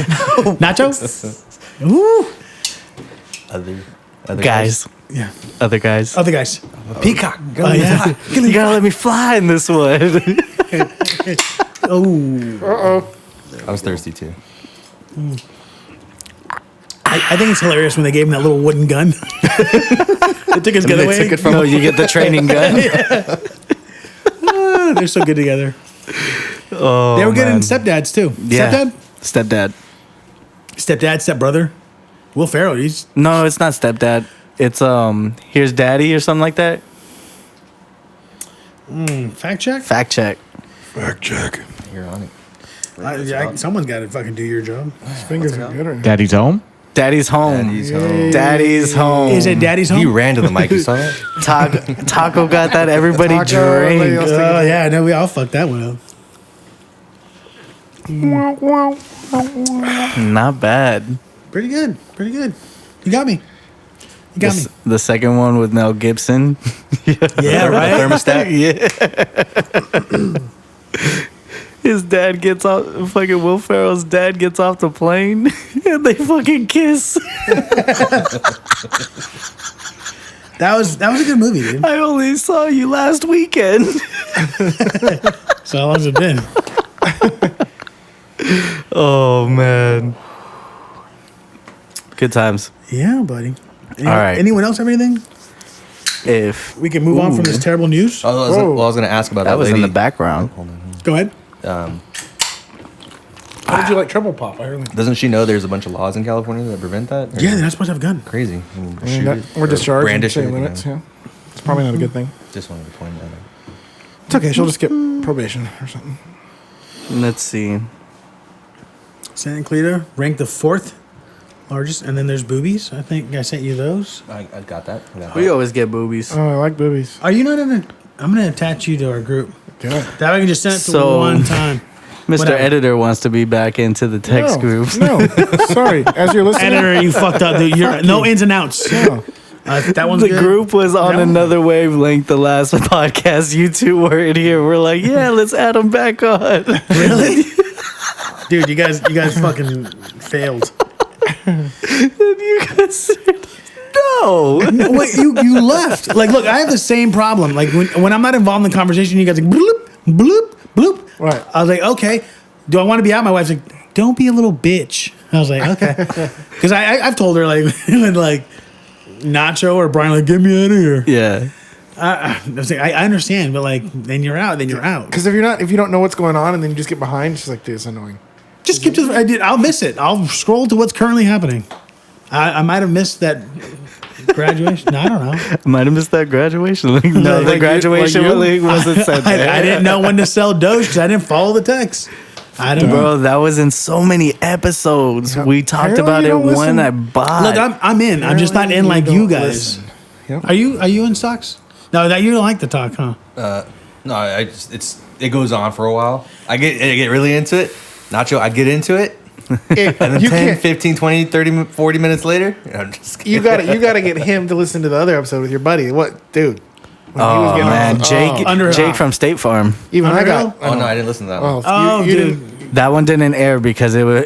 Nacho? Ooh. Other Guys, Yeah. other guys. Other guys. Peacock. Go Yeah. You gotta let me fly in this one. Oh. I was thirsty too. I think it's hilarious when they gave him that little wooden gun. They took his gun They away. took it from you get the training gun. They're so good together. Oh, They were good man. in Stepdads too. Yeah. Stepdad. Stepdad, stepbrother. Will Ferrell. He's No, it's not stepdad. It's here's daddy or something like that. fact check. Fact check. Fact check. You're on it. Someone's got to fucking do your job. His fingers are good right now. Daddy's home? Daddy's home. Daddy's home. Daddy's home. Is it Daddy's home? He ran to the mic. You saw that? Taco got that. Everybody Taco, everybody drink. else. Oh yeah, I know. We all fucked that one up. Not bad. Pretty good. Pretty good. You got me. You got me. The second one with Mel Gibson. Yeah, right. Thermostat. Yeah. His dad gets off. Fucking Will Ferrell's dad gets off the plane, and they fucking kiss. That was a good movie, dude. I only saw you last weekend. So how long's it been? Oh man. Good times. Yeah, buddy. All right. Anyone else have anything? If We can move on from this terrible news. Oh, I was going to ask about that. that was in lady. the background. Go ahead. How did you like triple pop? I heard Doesn't she know there's a bunch of laws in California that prevent that? Or- Yeah, they're not supposed to have a gun. Crazy. I mean, shoot that, it or or discharge and brandish city it, you limits. know. Yeah, it's probably not a good thing. Just wanted to point that out. It's okay. She'll just get probation or something. Let's see. Santa Clarita ranked the 4th largest, and then there's boobies. I think I sent you those. I got that. We always get boobies. Oh, I like boobies. Are you not in a? I'm gonna attach you to our group. Do it. That way I can just send it to So- one time. Mr. Whatever. Editor wants to be back into the text No, group. no, sorry. As you're listening, Editor, you fucked up, dude. You're no ins and outs. no. That one's The good. group was on That one- another wavelength the last podcast. You two were in here. We're like, yeah, let's add them back on. Really? Dude, you guys fucking failed. And you guys said, no. No. Wait, you left. Like, look, I have the same problem. Like when I'm not involved in the conversation, you guys like bloop, bloop, bloop. Right. I was like, okay. Do I want to be out? My wife's like, don't be a little bitch. I was like, okay. Because I've told her like when like Nacho or Brian like, get me out of here. Yeah. I was like, I understand, but like then you're out. Because if you don't know what's going on and then you just get behind, she's like, dude, it's annoying. Just skip to I'll miss it. I'll scroll to what's currently happening. I might have missed that graduation. No, I don't know. Might have missed that graduation link. No, Like the you- graduation like you? link wasn't sent there. I didn't know when to sell Doge because I didn't follow the text. I don't know. Bro, that was in so many episodes. Yeah. We talked Apparently about you it don't when listen. I bought. Look, I'm in. I'm just not in like you guys. Yep. Are you in stocks? No, that you don't like to talk, huh? No, it goes on for a while. I get really into it. Nacho, I get into it. And then You 10, can't. 15, 20, 30, 40 minutes later, I'm just kidding. You gotta get him to listen to the other episode with your buddy. What, dude? When he was Oh getting man, on- Jake, Under- Jake from State Farm. even I Underhill? got. Oh, no, I didn't listen to that one. Oh, you dude. didn't. That one didn't air because it was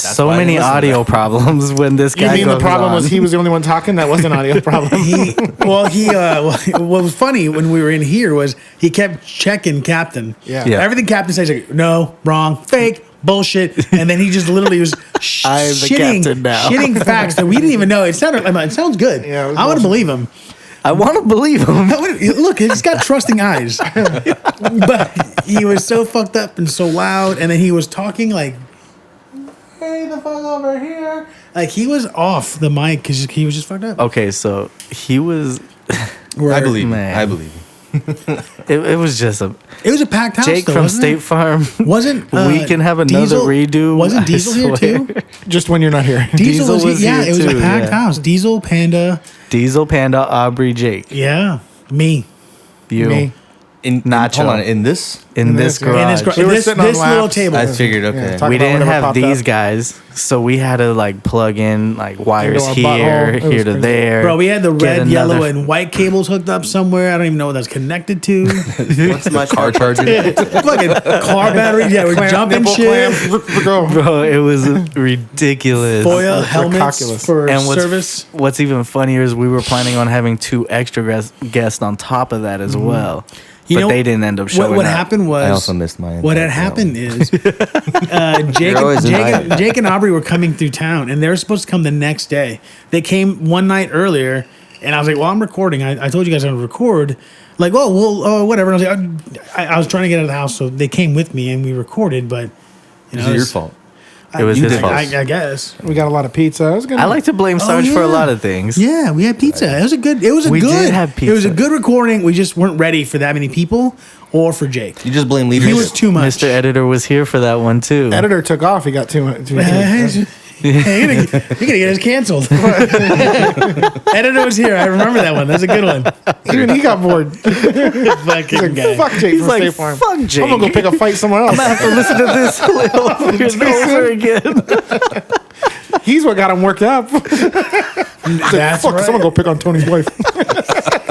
so why I didn't many listen to audio that. problems when this You guy. mean the goes problem on. was he was the only one talking? That wasn't an audio problem. What was funny when we were in here was he kept checking Captain. Yeah. Yeah. Everything Captain says, like, no, wrong, fake, bullshit, and then he just literally was I am the captain now. shitting facts that we didn't even know. It sounds good. Yeah, it was I want to bullshit. believe him. I want to believe him. Look, he's got trusting eyes, but he was so fucked up and so loud, and then he was talking like, "Hey, the fuck over here!" Like he was off the mic because he was just fucked up. Okay, so he was. I believe you. Man. I believe you. It was just a It was a packed house. Jake though, from wasn't State it? Farm. Wasn't We can have another Diesel, redo. Wasn't I Diesel here swear. too? Just when you're not here. Diesel, Diesel was yeah, here it was too, a packed yeah. house. Diesel, Panda, Diesel, Panda, Aubrey, Jake. yeah, me. You Me. Nacho. Hold on, in this? in this In garage. We were this sitting on little laps. table. I figured, okay. talk We about didn't whatever have popped these up. guys, so we had to like plug in like wires our here, butthole. It was here to crazy. there. Bro, we had the get red, yellow, another- and white cables hooked up somewhere. I don't even know what that's connected to. What's much Car charger. Fucking car batteries. Yeah, we're jumping Nipple shit. clamp. Go. Bro, it was ridiculous. Foil That's helmets ridiculous. for And service. what's even funnier is we were planning on having 2 extra guests on top of that as well. You but know, they didn't end up showing what up. happened was I also missed my what had invite, happened is You're always invited. Jake and Aubrey were coming through town, and they were supposed to come the next day. They came one night earlier, and I was like, "Well, I'm recording. I told you guys I would record." Like, "Oh, well, whatever." And I was like, I was trying to get out of the house, so they came with me, and we recorded. But you know, It's your it's- fault. It was You his did. fault. I guess. We got a lot of pizza. It was good. I like to blame Sarge for a yeah. lot of things. Yeah, we had pizza. It was a good. We did have It was a pizza. good recording. We just weren't ready for that many people or for Jake. You just blame leadership. He was too much. Mr. Editor was here for that one too. Editor took off. He got too much. Hey, you're gonna get us canceled. Editor was here. I remember that one. That's a good one. Even he got bored. Fucking Like, guy. fuck Jake He's from like, State Farm. fuck Jake. I'm gonna go pick a fight somewhere else. I have to listen to this over and over again. He's what got him worked up. That's Fuck, right. someone go pick on Tony's wife.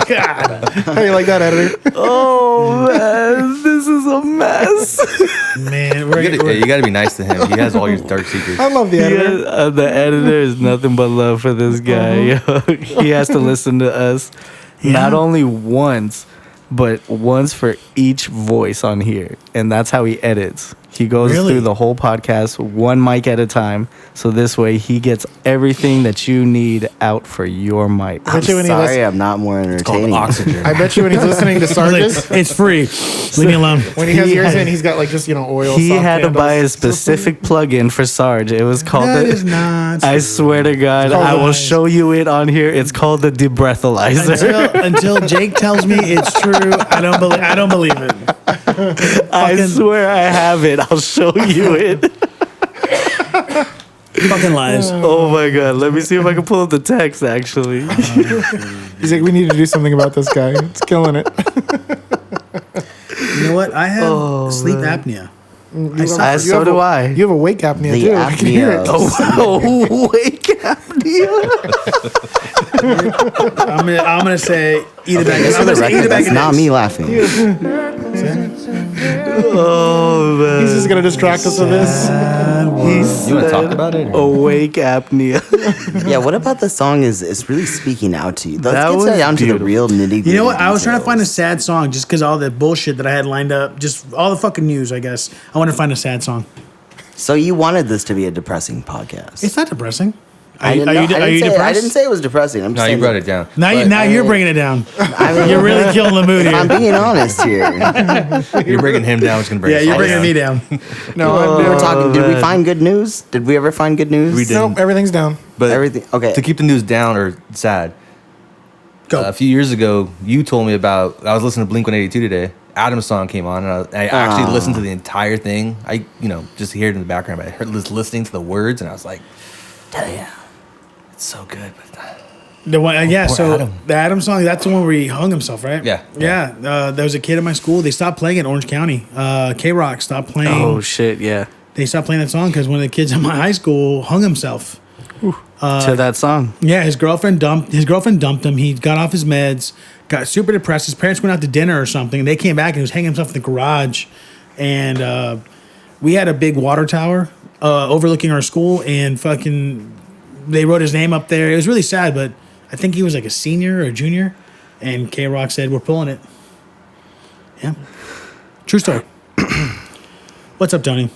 God. How you like that, editor? Oh man, this is a mess. Man, You gotta be nice to him. He has all your dark secrets. I love the editor. The editor is nothing but love for this guy. He has to listen to us not only once, but once for each voice on here, and that's how he edits. He goes Really? through the whole podcast one mic at a time, so this way he gets everything that you need out for your mic. I bet you when he Sorry, I'm not more entertaining. Oxygen. I bet you when he's listening to Sarge's, it's free. Leave me alone. when he has yours in, he's got like just oil. He soft had to buy a candles. specific plug-in for Sarge. It was called That the. is not. I swear to God, called I will the- show you it on here. It's called the debreathalyzer. Until Jake tells me it's true, I don't believe it. I fucking- swear I have it. I'll show you it. Fucking lies. Oh my God. Let me see if I can pull up the text actually. He's like, we need to do something about this guy. It's killing it. You know what? I have sleep apnea. So do I. You have a wake apnea The too. I can hear apnea. it. Oh, wake apnea. I'm gonna say eat it back. Just for I'm the gonna say eat record, it back. that's not me laughing. Oh man. He's just gonna distract us with this. Sad You want to talk about it? or- Awake apnea. Yeah, what about the song is really speaking out to you? Let's That get was down to the beautiful. real nitty gritty. You know what? I was trying to find a sad song just because all the bullshit that I had lined up, just all the fucking news, I guess. I want to find a sad song. So you wanted this to be a depressing podcast. It's not depressing. I didn't, know- I didn't say, I didn't say it was depressing. I'm No, just you saying brought it down. Now you're bringing it down. I mean, You're really killing the mood I'm here. being honest here. You're bringing him down. It's gonna bring Yeah, us you're all bringing down. me down. No, We were talking. Did we find good news? Did we ever find good news? We did. nope, everything's down. But Everything. Okay. to keep the news down or sad. Go. A few years ago, you told me about. I was listening to Blink 182 today. Adam's song came on, and I actually listened to the entire thing. I, just hear it in the background, but I heard listening to the words, and I was like, "Damn, it's so good." But The one, poor so Adam. the Adam song, that's the one where he hung himself, right? Yeah. There was a kid in my school. They stopped playing it in Orange County. K-Rock stopped playing. Oh shit, yeah. They stopped playing that song because one of the kids in my high school hung himself. To that song. Yeah, his girlfriend dumped him. He got off his meds, got super depressed. His parents went out to dinner or something. And they came back and he was hanging himself in the garage. And we had a big water tower overlooking our school, and fucking they wrote his name up there. It was really sad, but I think he was like a senior or a junior. And K-Rock said, "We're pulling it." Yeah, true story. What's up, Tony?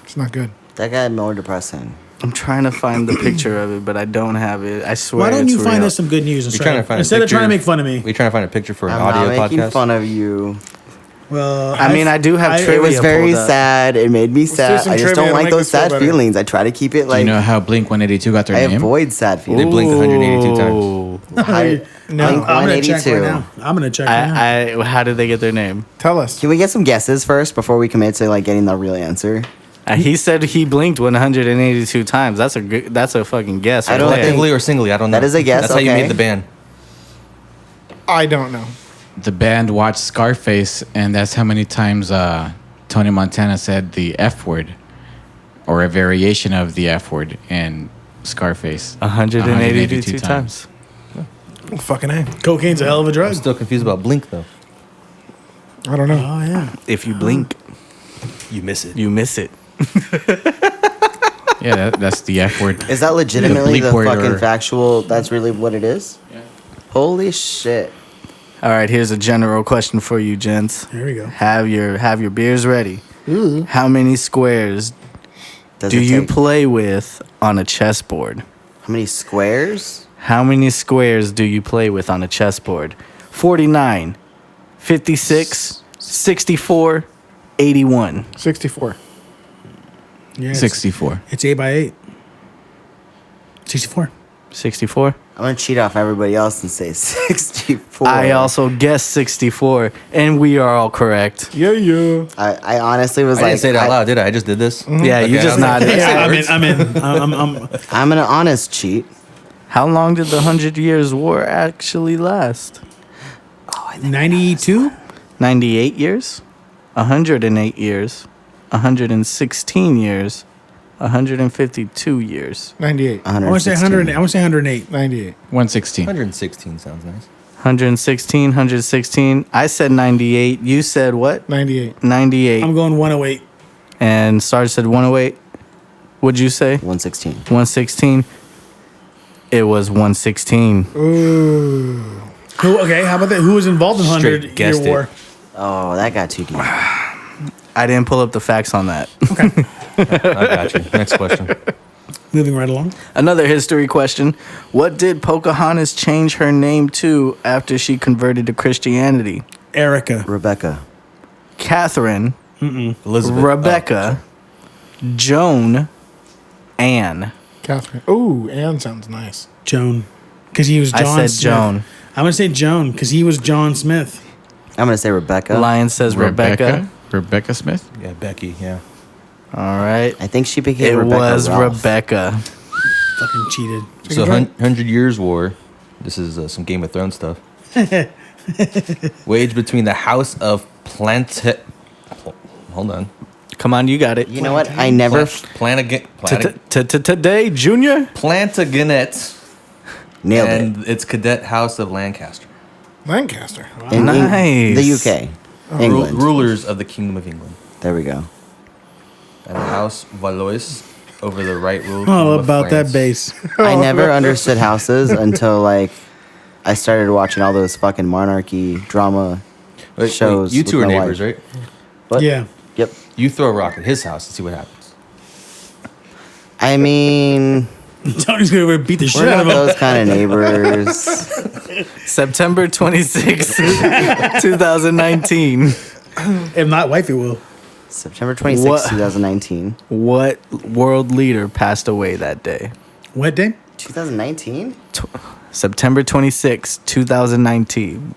It's not good. That got more depressing. I'm trying to find the picture of it, but I don't have it. I swear. Why don't it's you find real. us some good news You're trying to find a instead of trying to picture- make fun of me? we trying to find a picture for an I'm audio not making podcast. fun of you. Well, I mean, I do have It trivia was very pulled up. sad. It made me sad. some I just trivia don't to like make those this feel sad better. feelings. I try to keep it Do like you know how Blink 182 got their I name? avoid sad feelings. They blinked 182 times. Ooh. No. I'm gonna check right 182. now. I'm gonna check right now. How did they get their name? Tell us. Can we get some guesses first before we commit to like getting the real answer? He said he blinked 182 times. That's a fucking guess. I right don't there. think- Collectively or singly, I don't know. That is a guess, That's how you okay. made the band. I don't know. The band watched Scarface, and that's how many times Tony Montana said the F word, or a variation of the F word in Scarface. 182 times. Fucking A. Cocaine's a hell of a drug. I'm still confused about Blink though. I don't know. Oh yeah. If you blink, You miss it. you miss it. Yeah, that's the F word. Is that legitimately bleep the word fucking or- factual? That's really what it is? Yeah. Holy shit. All right, here's a general question for you, gents. There we go. Have your beers ready. How many squares Does do it you take- play with on a chessboard? How many squares? How many squares do you play with on a chessboard? 49, 56, 64, 81. 64. Yeah, 64. It's 8 by 8. 64. 64? I'm gonna cheat off everybody else and say 64. I also guessed 64, and we are all correct. Yeah, yeah. I honestly was I like, didn't say it out loud, did I? I just did this. Yeah, you Okay, just I was like, nodded. Yeah, I'm in. words. I'm in. I'm an honest cheat. How long did the 100 Years' War actually last? 92. 98 years? 108 years? 116 years? 152 years? 98. I want to say 100. I want to say 108. 98. 116. 116 sounds nice. 116, 116. I said 98. You said what? 98. 98. I'm going 108. And Sarge said 108. What'd you say? 116. 116. It was 116. Ooh. Who? Okay. How about that? Who was involved in Straight 100 guessed Year it. War? Oh, that got too deep. I didn't pull up the facts on that. I got you. Next question. Moving right along. Another history question. What did Pocahontas change her name to after she converted to Christianity? Erica. Rebecca. Catherine, Elizabeth. Rebecca, Joan, Anne. Catherine. Ooh, Anne sounds nice. Joan. Because he was I John said Smith. Joan. I'm going to say Joan because he was John Smith. I'm gonna say Rebecca. Lion says Rebecca. Rebecca Smith? Yeah, Becky. Yeah. All right. I think she became It Rebecca was Ralph. Rebecca. Fucking cheated. So 100 Years War. This is some Game of Thrones stuff. Waged between the House of Hold on. Come on, you got it. You know what? I never Today, Junior. Plantagenet nailed and it. its cadet house of Lancaster. Lancaster. In Nice. the UK. England. Rulers of the Kingdom of England. There we go. And the House Valois over the right rule. All with about that France. bass. I never understood houses until like I started watching all those fucking monarchy drama shows. You two with are my neighbors, wife. right? What? Yeah. Yep. You throw a rock at his house and see what happens. I mean, Tony's gonna beat the shit we're out not of him. those kind of neighbors. September 26, 2019. If not, wifey will. September 26, What? 2019. What world leader passed away that day? What day? 2019? September 26, 2019.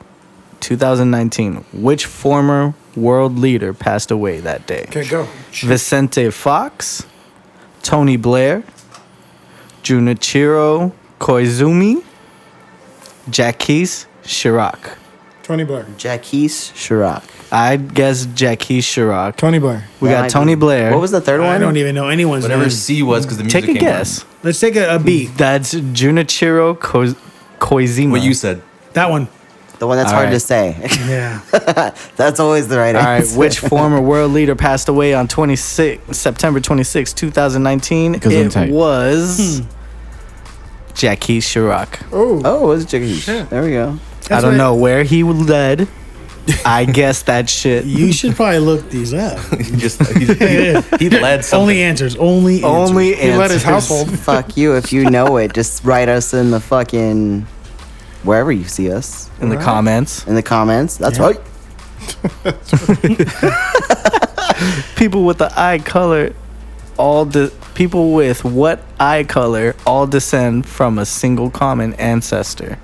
2019. Which former world leader passed away that day? Okay, go. Vicente Fox, Tony Blair, Junichiro Koizumi, Jacques Chirac. Tony Blair. Jacques Chirac. I'd guess Jacques Chirac. Tony Blair. We That got might Tony be- Blair. What was the third I one? don't even know anyone's Whatever name. C was because the music Take a came on. guess. Let's take a B. That's Junichiro Koizumi. What you said. That one. The one that's All hard to right. say. Yeah. That's always the right All right, answer. which former world leader passed away on September 26, 2019? Gesundheit. It was Jacques Chirac. Oh, Oh, it was Jacques. There we go. I don't know where he led. I guess that shit. You should probably look these up. He led something. Only answers. Only answers. Only he led his answers. household. Fuck you. If you know it, just write us in the fucking wherever you see us in the comments. in the comments. That's Yeah. right. People with the eye color, people with what eye color all descend from a single common ancestor.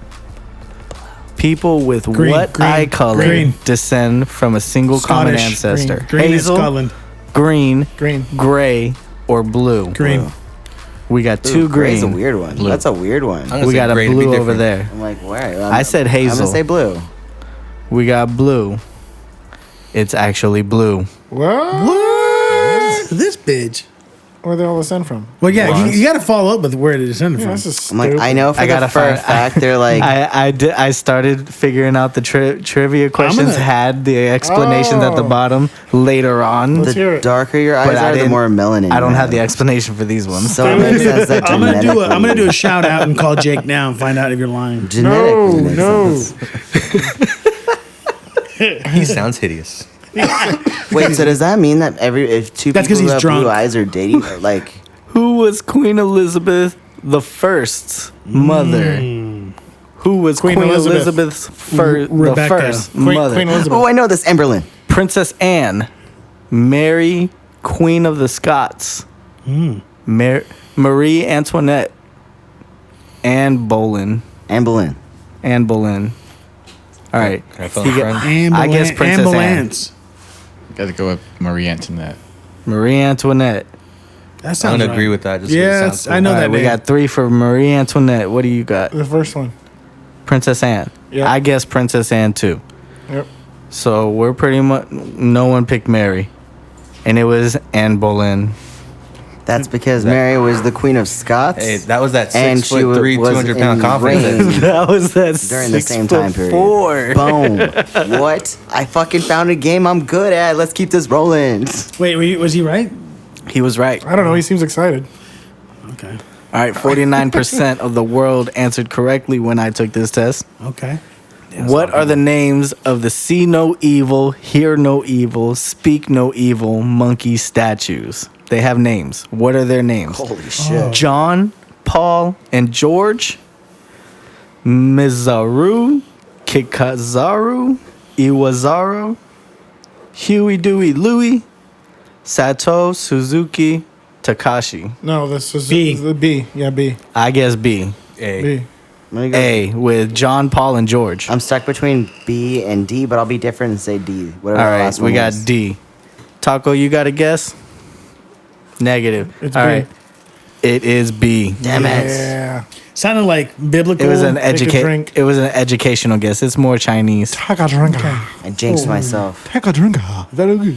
People with Green, what green, eye color green. descend from a single common Scottish, ancestor? Green is Hazel, Scotland. green, Green. gray, or blue? Green. We got Ooh, two gray's green. a weird one. Blue. That's a weird one. I'm gonna We say got a gray to be blue over different. there. I'm like, where? I said I'm hazel. gonna say blue. We got blue. It's actually blue. What? This bitch. Where they all descend from? Well, yeah, Blondes. you got to follow up with where it descended Yeah, from. this is I'm like, stupid. I know for I the gotta for a find- fact they're like, I started figuring out the trivia questions. gonna- Had the explanations at the Oh. bottom later on. Let's hear the it. darker your But eyes I are, the didn't- more melanin. I don't you have the explanation for these ones. So it makes sense that I'm gonna do genetically. I'm gonna do a shout out and call Jake now and find out if you're lying. Genetically makes No. sense. He sounds hideous. Wait, so does that mean that if two That's 'cause people who he's have drunk. blue eyes are dating, like, Who was Queen Elizabeth the First's mother? Who was Queen, Queen Elizabeth. Elizabeth's the Rebecca. first Queen, mother? Queen Elizabeth. oh, I know this, Emberlyn. Princess Anne, Mary, Queen of the Scots, Marie Antoinette, Anne Boleyn. Anne Boleyn. Anne Boleyn. All right. Can I phone He a got- friend? I guess Princess Ambulance. Gotta go with Marie Antoinette. Marie Antoinette. That I'm sounds gonna right. agree with that. Just Yeah, because it sounds I know All that right, we name. got 3 for Marie Antoinette. What do you got? The first one. Princess Anne. Yeah. I guess Princess Anne too. Yep. So we're pretty much, no one picked Mary. And it was Anne Boleyn. That's because Mary was the Queen of Scots. Hey, that was that And 6 she foot 3, was 200-pound in confidence. reign. That was that During the same time period. 6'4". Boom. What? I fucking found a game I'm good at. Let's keep this rolling. Wait, was he right? He was right. I don't know. He seems excited. Okay. All right, 49% of the world answered correctly when I took this test. Okay. What are the names of the see no evil, hear no evil, speak no evil monkey statues? They have names. What are their names? Holy shit. John, Paul, and George, Mizaru, Kikazaru, Iwazaru, Huey, Dewey, Louie, Sato, Suzuki, Takashi. No, this is B. the B. Yeah, B. I guess B. A. B. I'm gonna go- A with John, Paul, and George. I'm stuck between B and D, but I'll be different and say D. Whatever All the right, last we one got was. D. Taco, you got a guess? Negative. It's All B. right. It is B. Damn it. Yeah. Sounded like biblical. It was an Take a drink. It was an educational guess. It's more Chinese. Take a drink. I jinxed myself. Take a drink. Very good.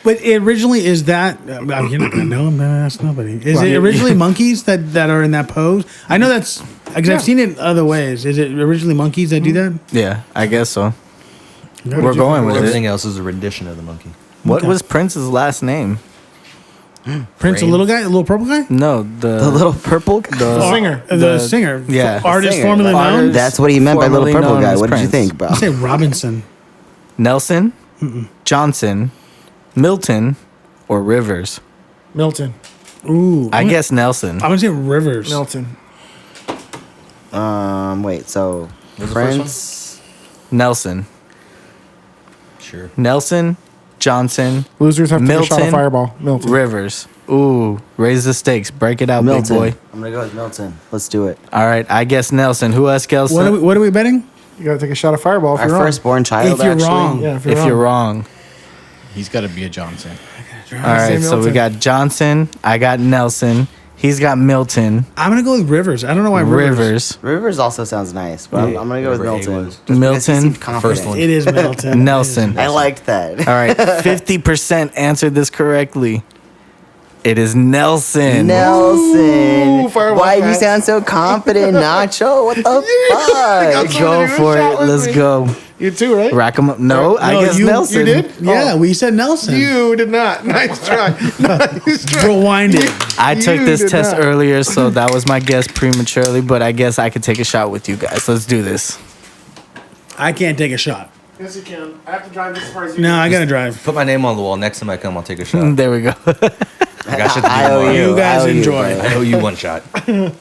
But it originally is that you're not gonna know. I'm gonna ask nobody. Is Well, it you- originally monkeys that are in that pose? I know that's because Yeah. I've seen it other ways. Is it originally monkeys that do that? Yeah, I guess so. What We're did you going think? with Everything it. else is a rendition of the monkey. What Okay. was Prince's last name? Prince, the Brain. little guy, the little purple guy? No, the The little purple guy? The singer. The singer. yeah. Artist singer. formerly known? Artist. That's what he meant by little Formerly purple known guy. as What did you Prince. think, bro? I say Robinson. Nelson, Johnson, Milton, or Rivers. Milton. Ooh. I guess Nelson. I'm going to say Rivers. Milton. Wait, so was the first Prince. Nelson. Sure. Nelson, Johnson, Losers have to take a shot Milton, of Fireball. Milton. Rivers. Ooh, raise the stakes. Break it out, Milton. big boy. I'm gonna go with Milton. Let's do it. All right, I guess Nelson. Who else, What are, Kelson? what are we betting? You got to take a shot of Fireball if Our you're wrong. firstborn child. If you're actually. wrong. Yeah, if If you're wrong. He's got to be a Johnson. All right, so we Milton. got Johnson. I got Nelson. He's got Milton. I'm going to go with Rivers. I don't know why Rivers. Rivers. Rivers also sounds nice, but I'm gonna go with Whatever A Milton. was. Just because he Milton, seemed confident. first one. It is Milton. Nelson. I liked that. All right, 50% answered this correctly. It is Nelson. Nelson. Fireball Why do you guys. sound so confident, Nacho? What the fuck? Go for it. Let's go. You too, right? Rack 'em up. No, I guess you, Nelson. You did? Yeah, we said Nelson. You did not. Nice try. Nice try. Rewind it. I took You this did test not. earlier, so that was my guess prematurely, but I guess I could take a shot with you guys. Let's do this. I can't take a shot. Yes, you can. I have to drive this far as you No, I got to drive. Put my name on the wall. Next time I come, I'll take a shot. There we go. I got shit to do I owe tomorrow. you. You guys I owe enjoy. bro. I owe you one shot. I'm going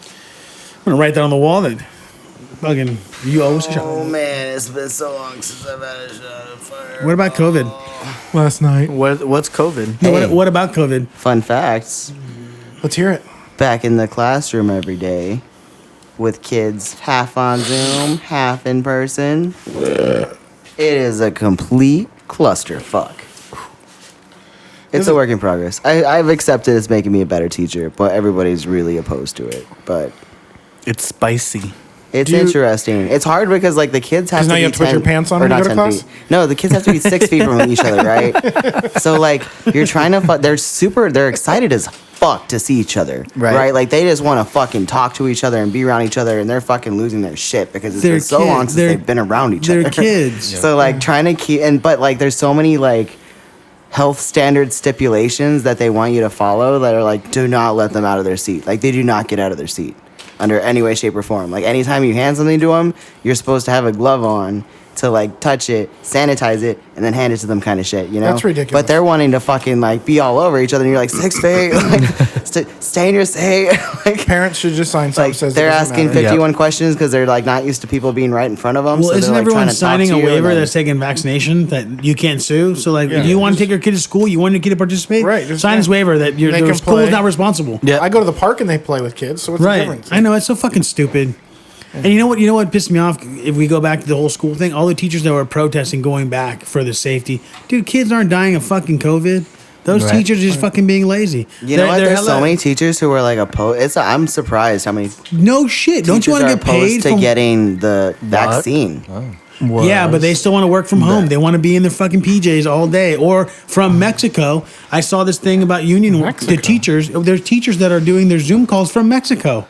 to write that on the wall that fucking you owe us a Oh shot. man, it's been so long since I've had a shot of fire. What about COVID? last night. What's COVID? No, Hey. what about COVID? Fun facts. Let's hear it. Back in the classroom every day with kids half on Zoom, half in person. It is a complete clusterfuck. It's a work in progress. I've accepted it's making me a better teacher, but everybody's really opposed to it. But It's spicy. it's Do you- interesting. It's hard because like the kids have 'Cause to now be you have to put 10 your pants on or when you not go to 10 class? feet. No, the kids have to be 6 feet from each other, right? So like you're trying to they're excited as fuck to see each other, Right. right? Like they just want to fucking talk to each other and be around each other, and they're fucking losing their shit because it's They're been so kid- long since they're- they've been around each They're other. kids. So like trying to keep but like there's so many like health standard stipulations that they want you to follow that are like do not let them out of their seat. Like they do not get out of their seat under any way, shape, or form. Like anytime you hand something to them, you're supposed to have a glove on to like touch it, sanitize it, and then hand it to them, kind of shit. You know, That's ridiculous. But they're wanting to fucking like be all over each other, and you're like 6 feet, like stay in your seat. Like, Parents should just sign something like that says it they're doesn't asking matter. 51 questions because they're like not used to people being right in front of them. Well, so isn't they're, like, everyone trying to talk signing to a you and waiver then- that's taking vaccination that you can't sue? So, like, Yeah. you want to take your kid to school, you want your kid to participate, Right, just- sign this waiver that They your can school is play. not responsible. Yeah. I go to the park and they play with kids, so what's the Right. difference? I know it's so fucking stupid. And you know what? You know what pissed me off? If we go back to the whole school thing, all the teachers that were protesting going back for the safety, dude, kids aren't dying of fucking COVID. Those Right. teachers are just fucking being lazy. You know what? There's so hella- many teachers who are like opposed. I'm surprised how many No shit. Don't you teachers want to are get paid opposed to from? getting the vaccine. Yeah, but they still want to work from home. They want to be in their fucking PJs all day. Or from Mexico, I saw this thing about union Mexico? the teachers. There's teachers that are doing their Zoom calls from Mexico.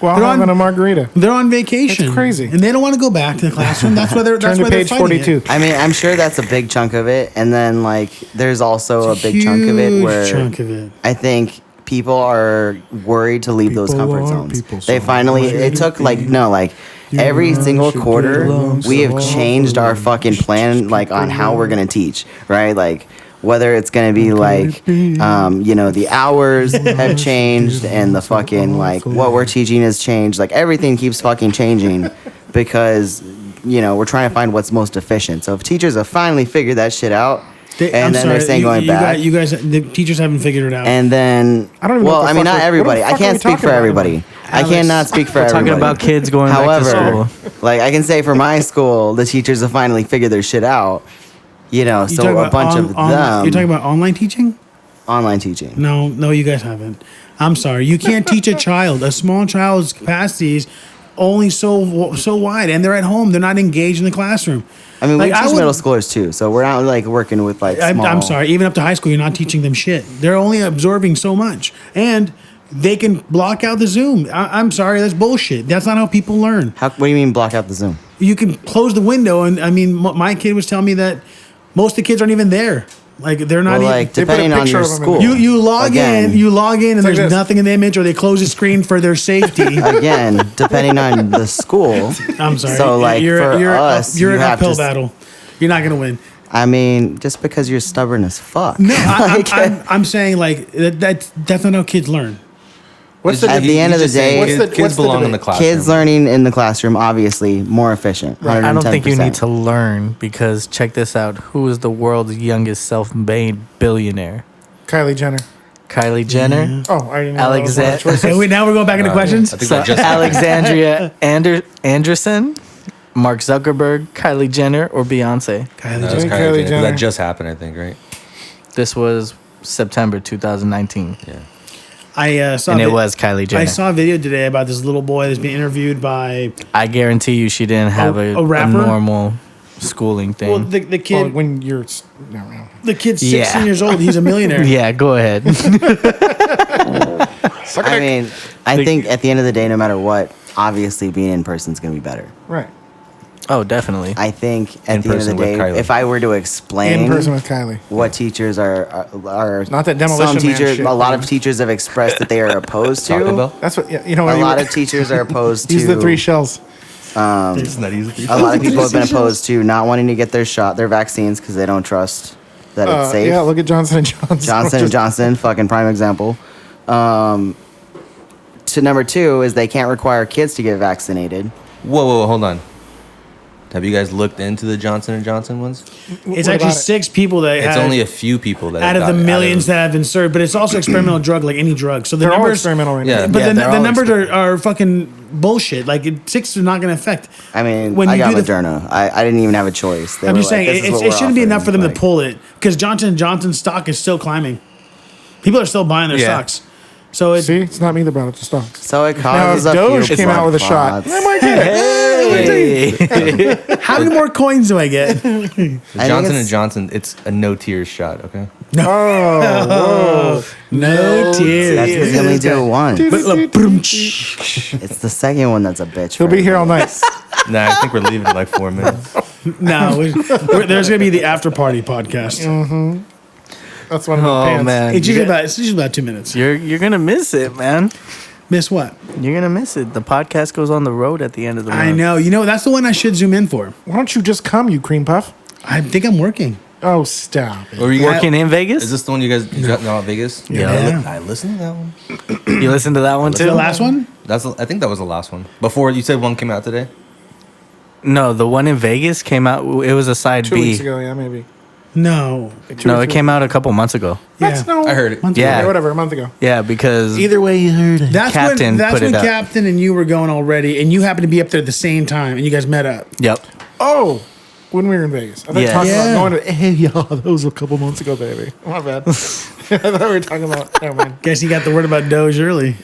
Well, They're I'm on- having a margarita. They're on vacation. That's crazy. and they don't want to go back to the classroom. That's why they're. Turn That's to why they're page fighting 42. it. I mean, I'm sure that's a big chunk of it, and then like there's also It's a big chunk of it huge where chunk of it. I think people are worried to leave those People comfort are zones. people, They so finally. why It should took it like be? no like. Every single should quarter, get along we have so changed our fucking plan, like on how we're gonna teach, right? Like whether it's gonna be like, you know, the hours have changed and the fucking like what we're teaching has changed. Like everything keeps fucking changing because you know we're trying to find what's most efficient. So if teachers have finally figured that shit out, I'm and then they're sorry, saying going back, You guys, the teachers haven't figured it out. and then I don't even know well, what the I mean, fuck not we're- everybody. what the I fuck are can't we speak for talking about everybody. anymore? I cannot speak for We're everybody. talking about kids going back to However, school. like I can say for my school, the teachers have finally figured their shit out. You know, You so talking a about bunch of them You're talking about online teaching? online teaching. No, you guys haven't. I'm sorry. You can't teach a child. A small child's capacity is only so wide, and they're at home. They're not engaged in the classroom. I mean, Like, we teach would- middle schoolers too, so we're not like working with like small. I'm sorry. Even up to high school, you're not teaching them shit. They're only absorbing so much, and they can block out the Zoom. I'm sorry. That's bullshit. That's not how people learn. What do you mean block out the Zoom? You can close the window, and I mean, my kid was telling me that most of the kids aren't even there. Like they're not Well, even. like They put a depending on picture your of 'em in school. there. You log Again. in, and like there's this. nothing in the image, or they close the screen for their safety. Again, depending on the school. I'm sorry. So, like, for us, you're you an have uphill to- battle. You're not gonna win. I mean, just because you're stubborn as fuck. No, I'm saying like that's not how kids learn. What's the At the end of the day, kids belong in the classroom. kids learning in the classroom, obviously, more efficient. I don't think you 110%. need to learn because check this out. Who is the world's youngest self-made billionaire? Kylie Jenner. Kylie Jenner. Oh, I didn't know that was one of the choices. Okay, wait, now we're going back into questions. I think So that just Alexandria Anderson, Mark Zuckerberg, Kylie Jenner, or Beyonce? Kylie That was Jenner. Kylie Kylie Jenner. Jenner. That just happened, I think, right? This was September 2019, Yeah. I saw and it vi- was Kylie Jenner. I saw a video today about this little boy that's being interviewed by I guarantee you, she didn't have A a rapper? normal schooling thing. well, the Well, kid. when you're no. The kid's Yeah. 16 years old. He's a millionaire. yeah, go ahead. I mean, I think at the end of the day, no matter what, obviously being in person is going to be better. Right. Oh, definitely. I think at In the end of the person with day, Kylie. if I were to explain In person with Kylie. what teachers are Not that Demolition some Man teachers, shit, a lot man. of teachers have expressed that they are opposed Taco to. Bell? That's what. Yeah, you know A what? lot of teachers are opposed to. Use the 3 shells. It's not easy. A lot of people have been opposed to not wanting to get their vaccines because they don't trust that it's safe. Yeah, look at Johnson and Johnson. Johnson and Johnson, fucking prime example. To number 2 is they can't require kids to get vaccinated. Whoa, hold on. Have you guys looked into the Johnson & Johnson ones? It's What actually about it? 6 people that It's had only a few people that out have of the got- millions out that have been served, but it's also experimental drug like any drug. So the They're all numbers, experimental right Yeah. now. but Yeah, the they're all numbers are fucking bullshit. Like 6 is not going to affect. I mean, When I you got do the- Moderna. I didn't even have a choice. They I'm were just like, saying "This is what it we're shouldn't be enough for them offering." to pull it because Johnson & Johnson's stock is still climbing. People are still buying their Yeah. stocks. So it's See, it's not me that brought up the stocks. So it Now, if causes a Doge few came out with a blood shot, clots. I might get it. Hey. how many more coins do I get? The think Johnson it's- & Johnson, it's a no tears shot, okay? Oh, No tears. That's because you only do it once. But, It's the second one that's a bitch. he'll for be here all everybody. night. Nah, I think we're leaving in like 4 minutes. no, there's going to be the after party podcast. That's one of the Oh pants. man, It's usually about 2 minutes. you're gonna miss it, man. Miss what? You're gonna miss it. The podcast goes on the road at the end of the month. I know. You know, that's the one I should zoom in for. Why don't you just come, you cream puff? I think I'm working. Oh, stop it. Were you Working in Vegas? Is this the one you guys got in Vegas? Yeah. I listened to that one. You listened to that one too? The last one? I think that was the last one. Before you said one came out today. No, the one in Vegas came out. It was a side 2 B. weeks ago, yeah, maybe. No. No, it came out a couple months ago. That's Yeah. no. I heard it. Month Yeah. Yeah, whatever, a month ago. Yeah, because Either way, you heard it. That's Captain when, that's put when it up. Captain and you were going already, and you happened to be up there at the same time, and you guys met up. Yep. Oh, when we were in Vegas. I thought Yeah. talking Yeah. about going to. Hey, yeah, that was a couple months ago, baby. My bad. I thought we were talking about. Never mind. Guess you got the word about Doge early.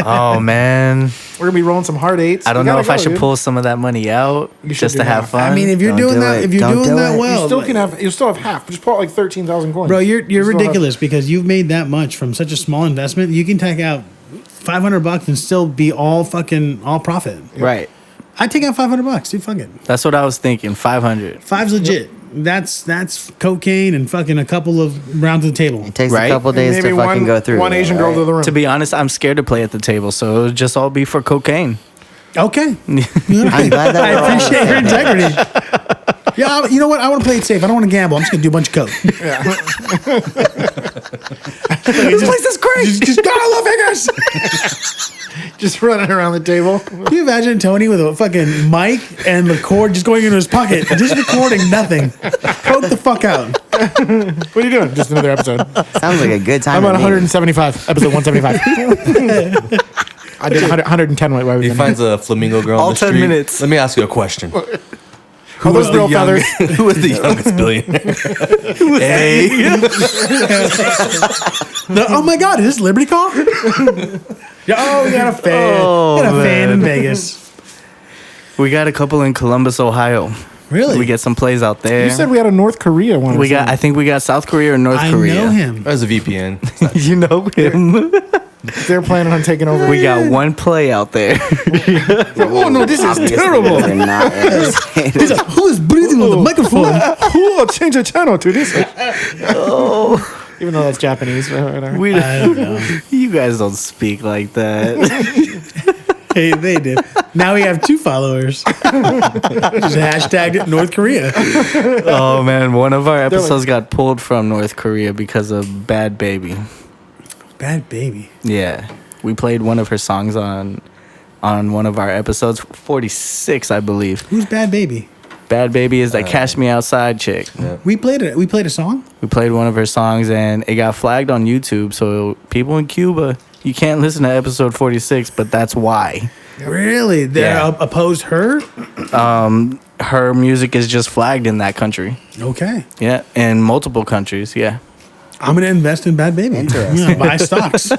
Oh man, We're gonna be rolling some hard 8s. I don't You know gotta if I go, should dude. pull some of that money out You should just do to have that. fun. I mean, if you're Don't doing do that, it. if you're Don't doing do that it. well, You still like- can have. You still have half. Just pull out like 13,000 coins. bro, you're You still have- ridiculous because you've made that much from such a small investment. You can take out $500 and still be all profit. right. I take out $500, dude. Fuck it. That's what I was thinking. 500. Five's legit. That's cocaine and fucking a couple of rounds of the table. It takes Right? a couple days to Maybe fucking go through. one it, Asian girl right? to the room. To be honest, I'm scared to play at the table, so it would just all be for cocaine. Okay. I'm glad that I we're all appreciate your integrity. Yeah, you know what? I want to play it safe. I don't want to gamble. I'm just gonna do a bunch of coke. This place is great. Just go to Las Vegas. Just running around the table. Can you imagine Tony with a fucking mic and the cord just going into his pocket, just recording nothing? Coke the fuck out. What are you doing? Just another episode. Sounds like a good time. I'm on to me. 175. Episode 175. I did 110 while we were He in. finds a flamingo girl All on the 10 street. minutes. Let me ask you a question. Who was the feathers? Who was the youngest billionaire? Hey. Oh my God, is this Liberty Call? Yeah, oh, we got a fan. We got a fan in Vegas. We got a couple in Columbus, Ohio. Really? We get some plays out there. You said we had a North Korea one. or we got. something. I think we got South Korea or North I Korea. know him. That was a VPN. You know him. They're planning on taking over. We got one play out there. Oh no, this is Obviously, terrible. they're not entertaining. Who is breathing on the microphone? Who I'll change the channel to this. Even though that's Japanese, or whatever. We I don't know. You guys don't speak like that. Hey, they did. Now we have 2 followers. Just hashtagged it North Korea. Oh man, one of our episodes got pulled from North Korea because of Bad Baby. Bad Baby. Yeah, we played one of her songs on one of our episodes, 46, I believe. Who's Bad Baby? Bad Baby is that Cash Me Outside chick. We played it. We played a song. We played one of her songs and it got flagged on YouTube. So people in Cuba, you can't listen to episode 46, but that's why. Really? They Yeah. opposed her? Her music is just flagged in that country. Okay. Yeah, in multiple countries. Yeah. I'm gonna invest in Bad Baby. Interesting. Yeah, buy stocks.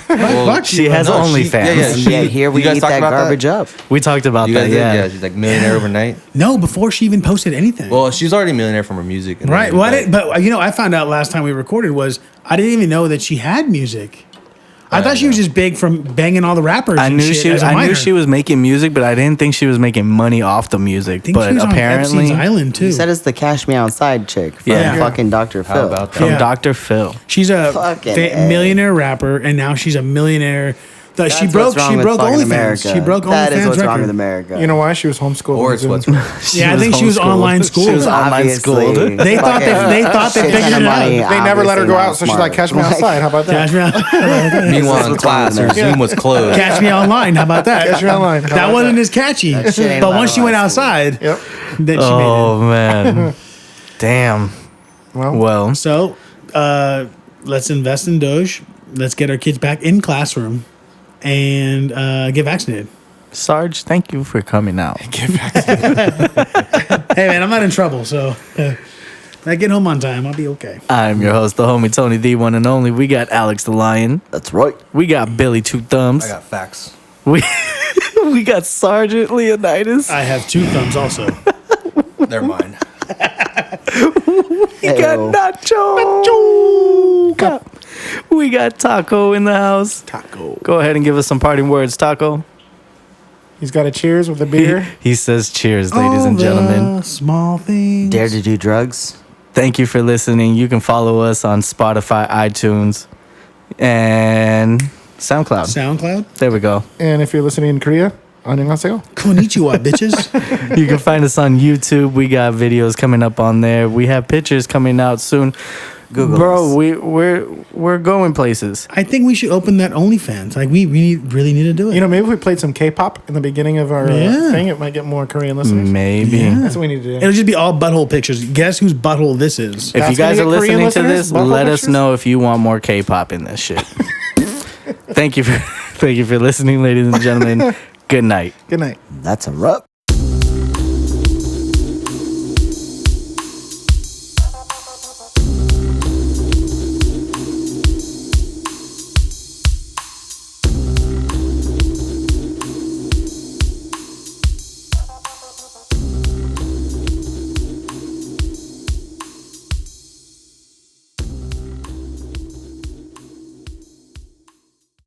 Fuck She you. has No, OnlyFans. And yet here we you guys eat talked that about that? garbage up. We talked about You that. guys did? Yeah. Yeah, she's like millionaire overnight. No, before she even posted anything. Well, she's already a millionaire from her music. And right. everything, Well, but I found out last time we recorded was I didn't even know that she had music. I thought she was just big from banging all the rappers. I and knew shit she. as a I knew minor. she was making music, but I didn't think she was making money off the music. I think But she was apparently, on Epstein's Island too. You said it's the Cash Me Outside chick from Yeah. fucking Dr. Phil. How about that? from Yeah. Dr. Phil. She's a Fucking A. millionaire rapper, and now she's a millionaire. She That's broke. what's wrong She with broke fucking OnlyFans. America. She broke That is OnlyFans what's wrong record. with America. You know why? She was homeschooled. Or it's what's Yeah, I think she was online schooled. She was online Obviously. schooled. They thought they Shit ton figured of it money, out. They never let her obviously go not out, so she's smart. like, catch me outside. How about that? Catch me, out. Meanwhile, in what's wrong class, with her that. Zoom was closed. Catch me online. How about that? Catch me online. How That about wasn't that? as catchy. shit ain't But allowed once she in went high school. outside, Yep. then she Oh man, damn. Well, Well, made it. So let's invest in Doge. Let's get our kids back in classroom and get vaccinated. Sarge, thank you for coming out. Hey man, I'm not in trouble, so when I get home on time, I'll be okay. I'm your host, the homie Tony, the one and only. We got Alex the Lion. That's right. We got Billy Two Thumbs. I got facts. We we got Sergeant Leonidas. I have 2 thumbs also. They're mine. We got Nacho. We got Taco in the house. Taco. Go ahead and give us some parting words, Taco. he's got a cheers with a beer. He says cheers, ladies All and gentlemen. the small things. Dare to do drugs? Thank you for listening. You can follow us on Spotify, iTunes, and SoundCloud. SoundCloud. There we go. And if you're listening in Korea, annyeonghaseyo. Konnichiwa, bitches. You can find us on YouTube. We got videos coming up on there. We have pictures coming out soon. Google Bro, us. we're going places. I think we should open that OnlyFans. Like we really need to do it. You know, maybe if we played some K-pop in the beginning of our Yeah. thing, it might get more Korean listeners. Maybe. Yeah. That's what we need to do. It'll just be all butthole pictures. Guess whose butthole this is? If you That's gonna guys are get Korean listening to listeners? this, Butthole let us pictures? know if you want more K-pop in this shit. Thank you for listening, ladies and gentlemen. Good night. Good night. That's a rub.